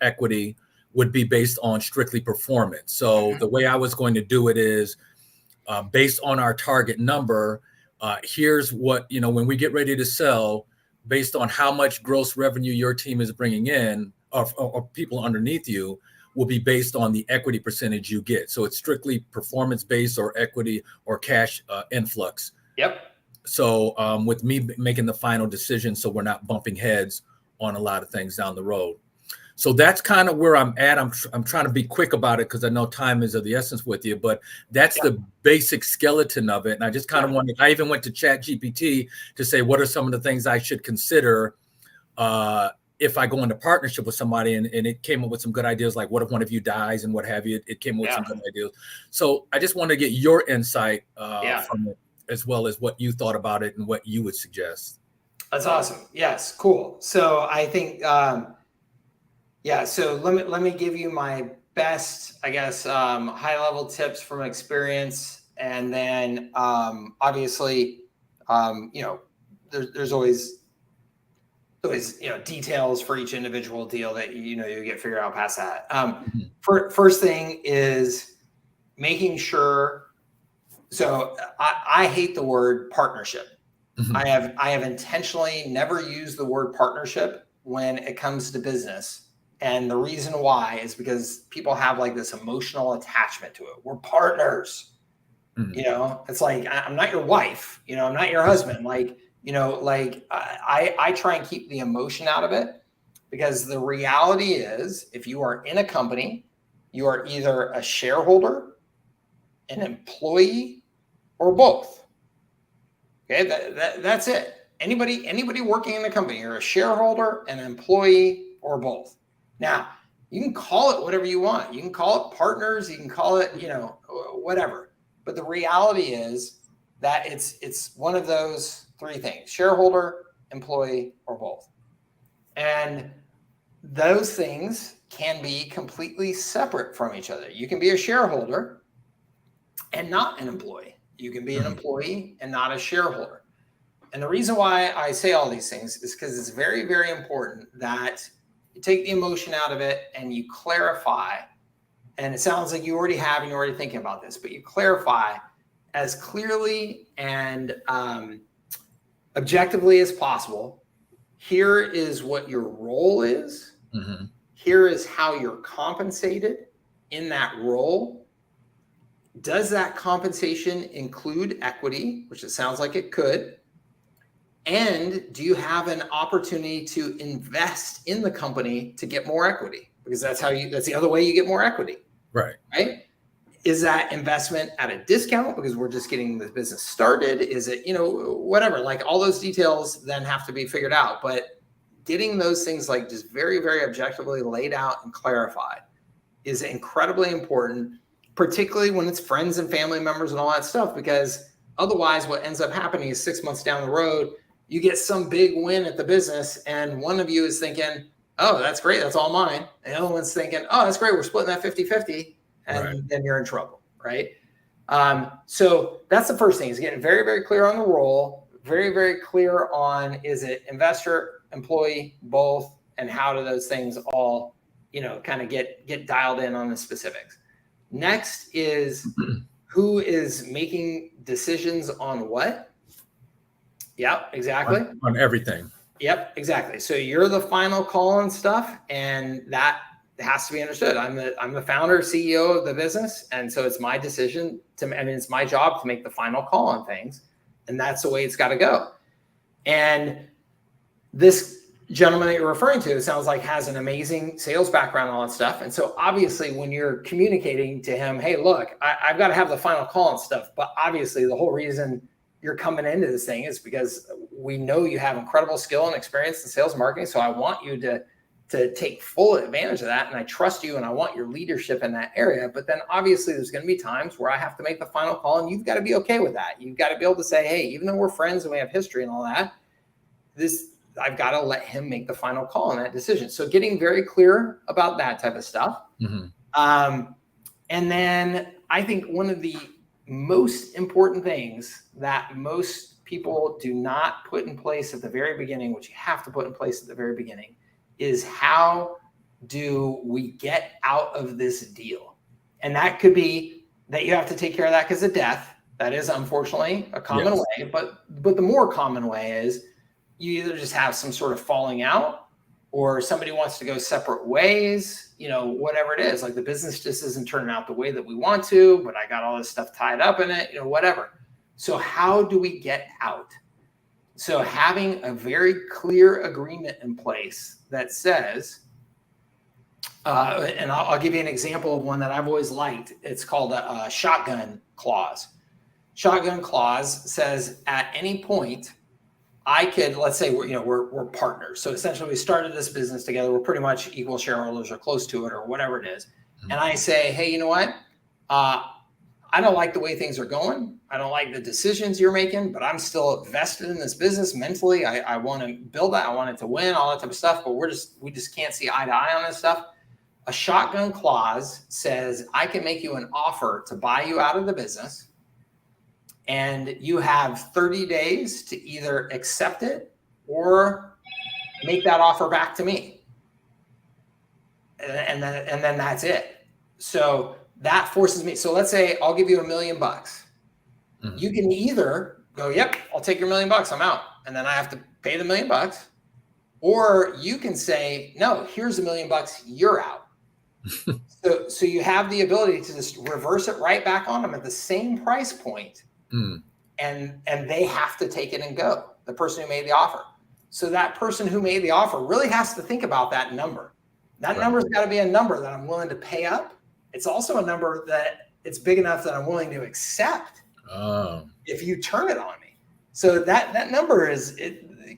equity would be based on strictly performance. So the way I was going to do it is based on our target number. Here's what, when we get ready to sell, based on how much gross revenue your team is bringing in or people underneath you, will be based on the equity percentage you get. So it's strictly performance based or equity or cash influx. Yep. So with me making the final decision, so we're not bumping heads on a lot of things down the road. So that's kind of where I'm at. I'm trying to be quick about it because I know time is of the essence with you, but that's the basic skeleton of it. And I just kind of wanted, I even went to ChatGPT to say, what are some of the things I should consider if I go into partnership with somebody, and it came up with some good ideas, like what if one of you dies and what have you. It came up with some good ideas. So I just want to get your insight from it, as well as what you thought about it and what you would suggest. That's awesome. Yes, cool. So I think, so let me give you my best, I guess, high level tips from experience, and then obviously, there's always details for each individual deal that you get figured out past that. First thing is making sure. So I hate the word partnership. I have intentionally never used the word partnership when it comes to business. And the reason why is because people have like this emotional attachment to it. We're partners. It's like, I'm not your wife, I'm not your husband. I try and keep the emotion out of it, because the reality is, if you are in a company, you are either a shareholder, an employee, or both. Okay, that's it. Anybody working in the company, you're a shareholder, an employee, or both. Now, you can call it whatever you want. You can call it partners. You can call it, whatever. But the reality is that it's one of those three things: shareholder, employee, or both. And those things can be completely separate from each other. You can be a shareholder and not an employee. You can be an employee and not a shareholder. And the reason why I say all these things is because it's very, very important that you take the emotion out of it and you clarify. And it sounds like you already have, and you're already thinking about this, but you clarify as clearly and objectively as possible. Here is what your role is. Here is how you're compensated in that role. Does that compensation include equity, which it sounds like it could? And do you have an opportunity to invest in the company to get more equity? Because that's the other way you get more equity. Right. Is that investment at a discount because we're just getting the business started? Is it, whatever, like all those details then have to be figured out. But getting those things like just very, very objectively laid out and clarified is incredibly important, particularly when it's friends and family members and all that stuff, because otherwise what ends up happening is 6 months down the road, you get some big win at the business and one of you is thinking, oh, that's great, that's all mine. And the other one's thinking, oh, that's great, we're splitting that 50-50. And then you're in trouble, right? So that's the first thing, is getting very, very clear on the role, very, very clear on, is it investor, employee, both, and how do those things all, kind of get dialed in on the specifics. Next is who is making decisions on what? Yep, exactly. On everything. Yep, exactly. So you're the final call on stuff, and that has to be understood. I'm the founder, CEO of the business, and so it's my decision it's my job to make the final call on things, and that's the way it's got to go. And this gentleman that you're referring to, it sounds like, has an amazing sales background and all that stuff. And so obviously when you're communicating to him, hey, look, I've got to have the final call on stuff, but obviously the whole reason you're coming into this thing is because we know you have incredible skill and experience in sales marketing. So I want you to to take full advantage of that. And I trust you and I want your leadership in that area. But then obviously there's going to be times where I have to make the final call, and you've got to be okay with that. You've got to be able to say, hey, even though we're friends and we have history and all that, I've got to let him make the final call on that decision. So getting very clear about that type of stuff. And then I think one of the most important things that most people do not put in place at the very beginning, which you have to put in place at the very beginning, is how do we get out of this deal? And that could be that you have to take care of that because of death. That is unfortunately a common way, but the more common way is you either just have some sort of falling out, or somebody wants to go separate ways, whatever it is. Like the business just isn't turning out the way that we want to, but I got all this stuff tied up in it, whatever. So how do we get out? So having a very clear agreement in place that says, and I'll give you an example of one that I've always liked. It's called a shotgun clause. Shotgun clause says at any point, I could, let's say we're partners. So essentially we started this business together. We're pretty much equal shareholders or close to it or whatever it is. And I say, hey, you know what? I don't like the way things are going. I don't like the decisions you're making, but I'm still vested in this business mentally. I want to build that. I want it to win, all that type of stuff, but we just can't see eye to eye on this stuff. A shotgun clause says I can make you an offer to buy you out of the business, and you have 30 days to either accept it or make that offer back to me. And then that's it. So that forces me. So let's say I'll give you $1 million. You can either go, yep, I'll take your $1 million. I'm out. And then I have to pay the $1 million. Or you can say, no, here's $1 million. You're out. So you have the ability to just reverse it right back on them at the same price point. And they have to take it and go, the person who made the offer. So that person who made the offer really has to think about that number. That number's got to be a number that I'm willing to pay up. It's also a number that it's big enough that I'm willing to accept if you turn it on me. So that number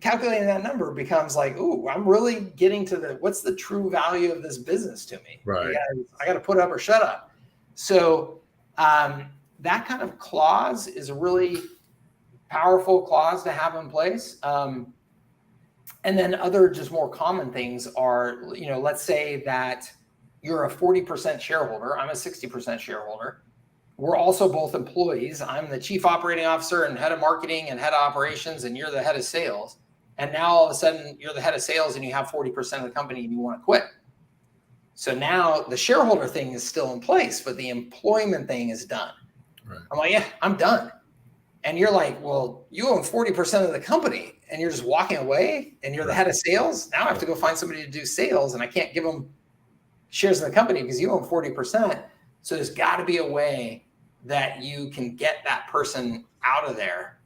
calculating that number becomes like, ooh, I'm really getting to what's the true value of this business to me? Right. I got to put up or shut up. So that kind of clause is a really powerful clause to have in place. And then other just more common things are, let's say that you're a 40% shareholder. I'm a 60% shareholder. We're also both employees. I'm the chief operating officer and head of marketing and head of operations, and you're the head of sales. And now all of a sudden you're the head of sales and you have 40% of the company and you want to quit. So now the shareholder thing is still in place, but the employment thing is done. Right. I'm like, yeah, I'm done. And you're like, well, you own 40% of the company and you're just walking away and you're the head of sales. Now I have to go find somebody to do sales and I can't give them shares in the company because you own 40%. So there's got to be a way that you can get that person out of there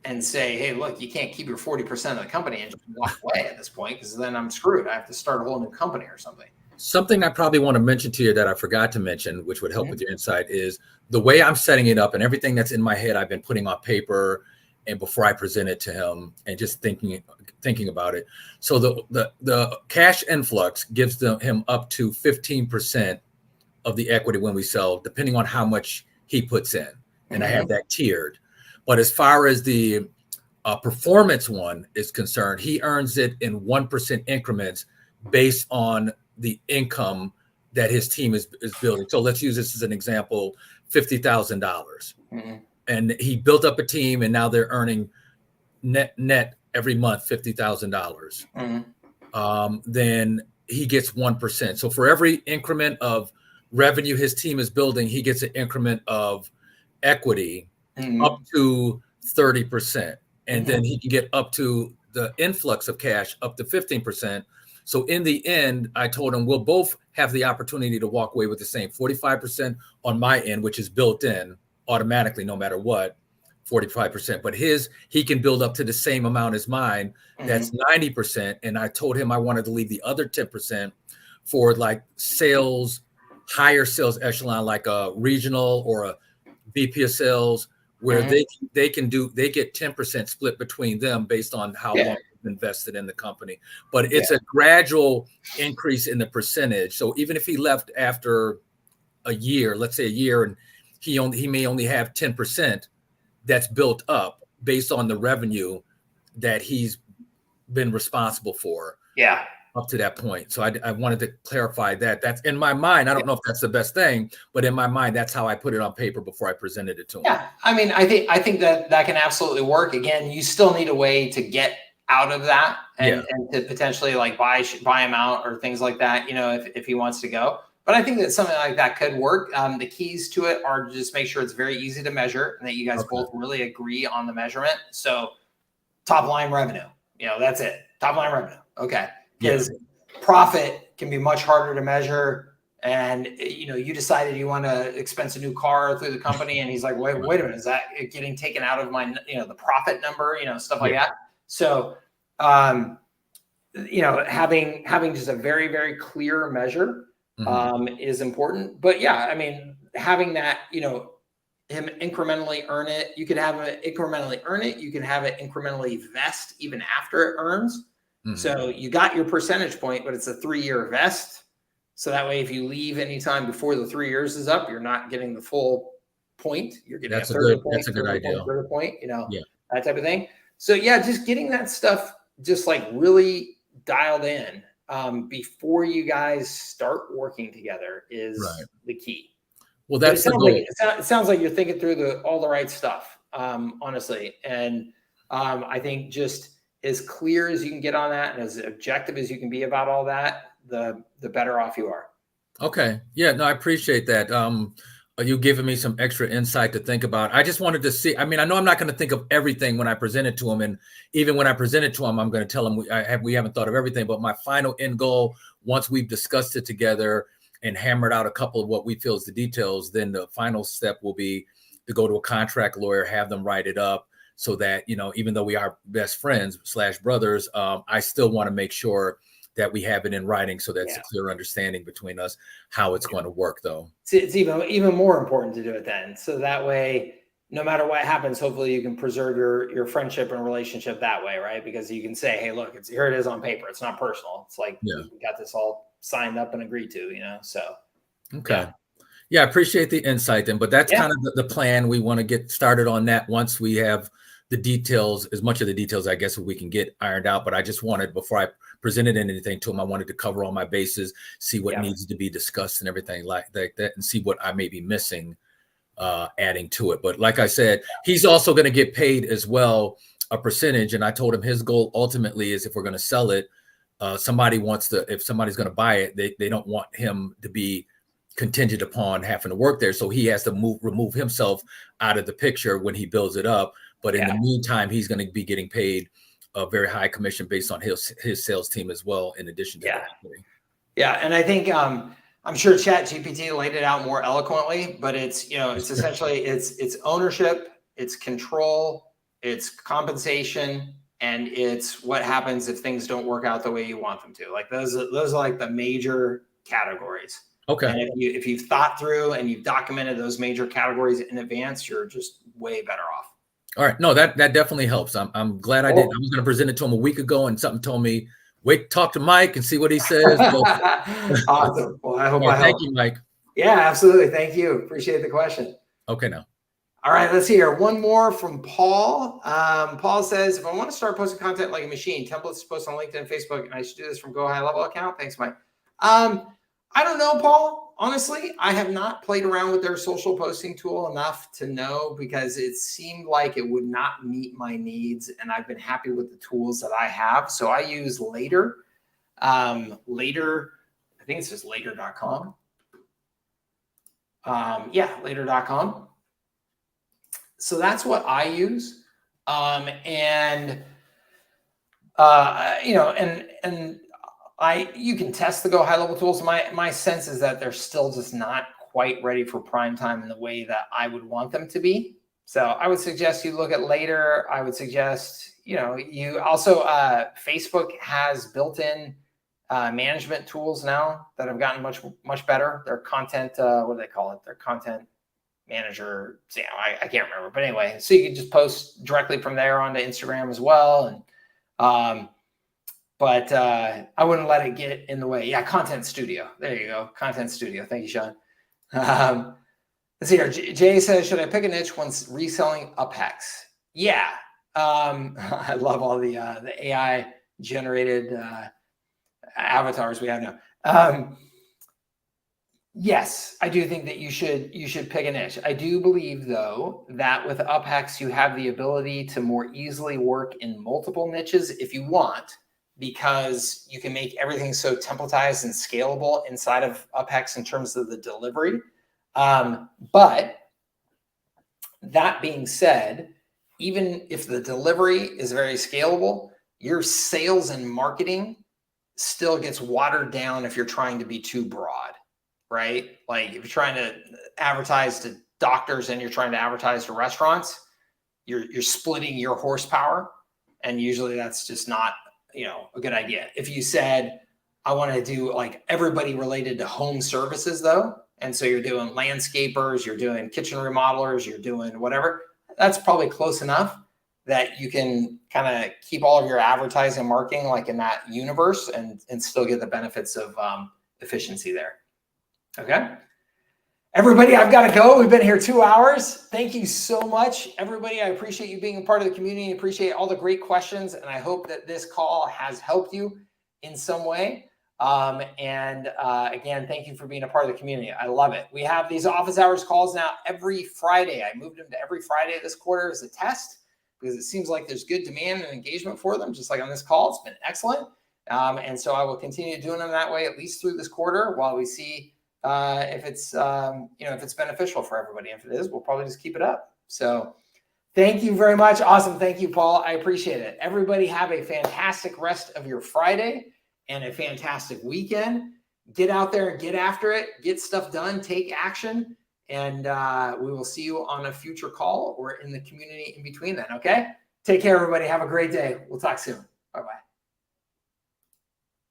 and say, hey, look, you can't keep your 40% of the company and just walk away at this point because then I'm screwed. I have to start a whole new company or something. Something I probably want to mention to you that I forgot to mention, which would help with your insight, is the way I'm setting it up and everything that's in my head, I've been putting on paper and before I present it to him and just thinking about it. So the cash influx gives him up to 15% of the equity when we sell, depending on how much he puts in. And I have that tiered. But as far as the performance one is concerned, he earns it in 1% increments based on the income that his team is building. So let's use this as an example, $50,000. And he built up a team and now they're earning net every month, $50,000. Then he gets 1%. So for every increment of revenue his team is building, he gets an increment of equity up to 30%. And then he can get up to the influx of cash up to 15%. So in the end, I told him we'll both have the opportunity to walk away with the same 45% on my end, which is built in automatically, no matter what, 45%. But he can build up to the same amount as mine. That's 90%. And I told him I wanted to leave the other 10% for like sales, higher sales echelon, like a regional or a VP of sales, where they get 10% split between them based on how long they've invested in the company. But it's a gradual increase in the percentage. So even if he left after a year, let's say a year, and he may only have 10% that's built up based on the revenue that he's been responsible for. Yeah. Up to that point. So I wanted to clarify that. That's in my mind. I don't know if that's the best thing, but in my mind, that's how I put it on paper before I presented it to him. Yeah. I mean, I think that can absolutely work. Again, you still need a way to get out of that and to potentially like buy him out or things like that, you know, if he wants to go. But I think that something like that could work. The keys to it are to just make sure it's very easy to measure and that you guys both really agree on the measurement. So top line revenue, you know, that's it. Top line revenue. Okay. Because profit can be much harder to measure. And, you know, you decided you want to expense a new car through the company. And he's like, wait a minute, is that getting taken out of my, you know, the profit number, you know, stuff like that. So, you know, having just a very, very clear measure is important. But yeah, I mean, having that, you know, him incrementally earn it, you could have it incrementally earn it. You can have it incrementally vest even after it earns. So you got your percentage point, but it's a 3-year vest. So that way, if you leave anytime before the 3 years is up, you're not getting the full point. You're getting that's a good idea. Third point, you know, that type of thing. So yeah, just getting that stuff just like really dialed in before you guys start working together is the key. Well, that's the goal. It sounds like you're thinking through all the right stuff, honestly. And I think just as clear as you can get on that and as objective as you can be about all that, the better off you are. Okay. Yeah, no, I appreciate that. You giving me some extra insight to think about. I just wanted to see, I mean, I know I'm not going to think of everything when I present it to him. And even when I present it to him, I'm going to tell him we haven't thought of everything, but my final end goal, once we've discussed it together and hammered out a couple of what we feel is the details, then the final step will be to go to a contract lawyer, have them write it up. So that, you know, even though we are best friends / brothers, I still want to make sure that we have it in writing. So that's a clear understanding between us, how it's going to work, though. It's even more important to do it then. So that way, no matter what happens, hopefully you can preserve your friendship and relationship that way, right? Because you can say, hey, look, here it is on paper. It's not personal. It's like we got this all signed up and agreed to, you know, so. Okay. Yeah, I appreciate the insight then, but that's kind of the plan. We want to get started on that once we have the details, as much of the details, I guess, we can get ironed out. But I just wanted, before I presented anything to him, I wanted to cover all my bases, see what needs to be discussed and everything like that, and see what I may be missing, adding to it. But like I said, he's also going to get paid as well, a percentage. And I told him his goal ultimately is, if we're going to sell it, if somebody's going to buy it, they don't want him to be contingent upon having to work there. So he has to remove himself out of the picture when he builds it up. But in the meantime, he's going to be getting paid a very high commission based on his sales team as well, in addition to that. Yeah. And I think I'm sure ChatGPT laid it out more eloquently, but it's, you know, it's essentially it's ownership, it's control, it's compensation, and it's what happens if things don't work out the way you want them to. Like those are like the major categories. Okay. And if you've thought through and you've documented those major categories in advance, you're just way better off. All right. No, that definitely helps. I'm glad I did. I was going to present it to him a week ago, and something told me, wait, talk to Mike and see what he says. Awesome. Well, I hope I helped. Thank you, Mike. Yeah, absolutely. Thank you. Appreciate the question. Okay, now. All right, let's see here. One more from Paul. Paul says, if I want to start posting content like a machine, templates to post on LinkedIn and Facebook, and I should do this from Go High Level account. Thanks, Mike. I don't know, Paul. Honestly, I have not played around with their social posting tool enough to know, because it seemed like it would not meet my needs, and I've been happy with the tools that I have. So I use Later. Later, I think it's just later.com. Later.com. So that's what I use. You can test the Go High Level tools. My sense is that they're still just not quite ready for prime time in the way that I would want them to be. So I would suggest you look at Later. I would suggest, you also, Facebook has built-in management tools now that have gotten much better. Their content, what do they call it? Their content manager. So, I can't remember, but anyway, so you can just post directly from there onto Instagram as well. And but I wouldn't let it get in the way. Yeah, content studio. There you go. Content studio. Thank you, Sean. Let's see here. Jay says, should I pick a niche once reselling UpHex? Yeah. I love all the AI generated avatars we have now. Yes, I do think that you should pick a niche. I do believe, though, that with UpHex, you have the ability to more easily work in multiple niches if you want, because you can make everything so templatized and scalable inside of UpHex in terms of the delivery. But that being said, even if the delivery is very scalable, your sales and marketing still gets watered down if you're trying to be too broad, right? Like if you're trying to advertise to doctors and you're trying to advertise to restaurants, you're splitting your horsepower. And usually that's just not, a good idea. If you said, I want to do like everybody related to home services though, and so you're doing landscapers, you're doing kitchen remodelers, you're doing whatever, that's probably close enough that you can kind of keep all of your advertising and marketing like in that universe and still get the benefits of efficiency there. Okay. Everybody, I've got to go. We've been here 2 hours. Thank you so much, everybody. I appreciate you being a part of the community. I appreciate all the great questions. And I hope that this call has helped you in some way. Again, thank you for being a part of the community. I love it. We have these office hours calls now every Friday. I moved them to every Friday this quarter as a test because it seems like there's good demand and engagement for them, just like on this call. It's been excellent. And so I will continue doing them that way, at least through this quarter, while we see if it's if it's beneficial for everybody. If it is, we'll probably just keep it up. So thank you very much. Awesome. Thank you, Paul. I appreciate it. Everybody have a fantastic rest of your Friday and a fantastic weekend. Get out there and get after it. Get stuff done. Take action. And we will see you on a future call or in the community in between then. Okay. Take care, everybody. Have a great day. We'll talk soon.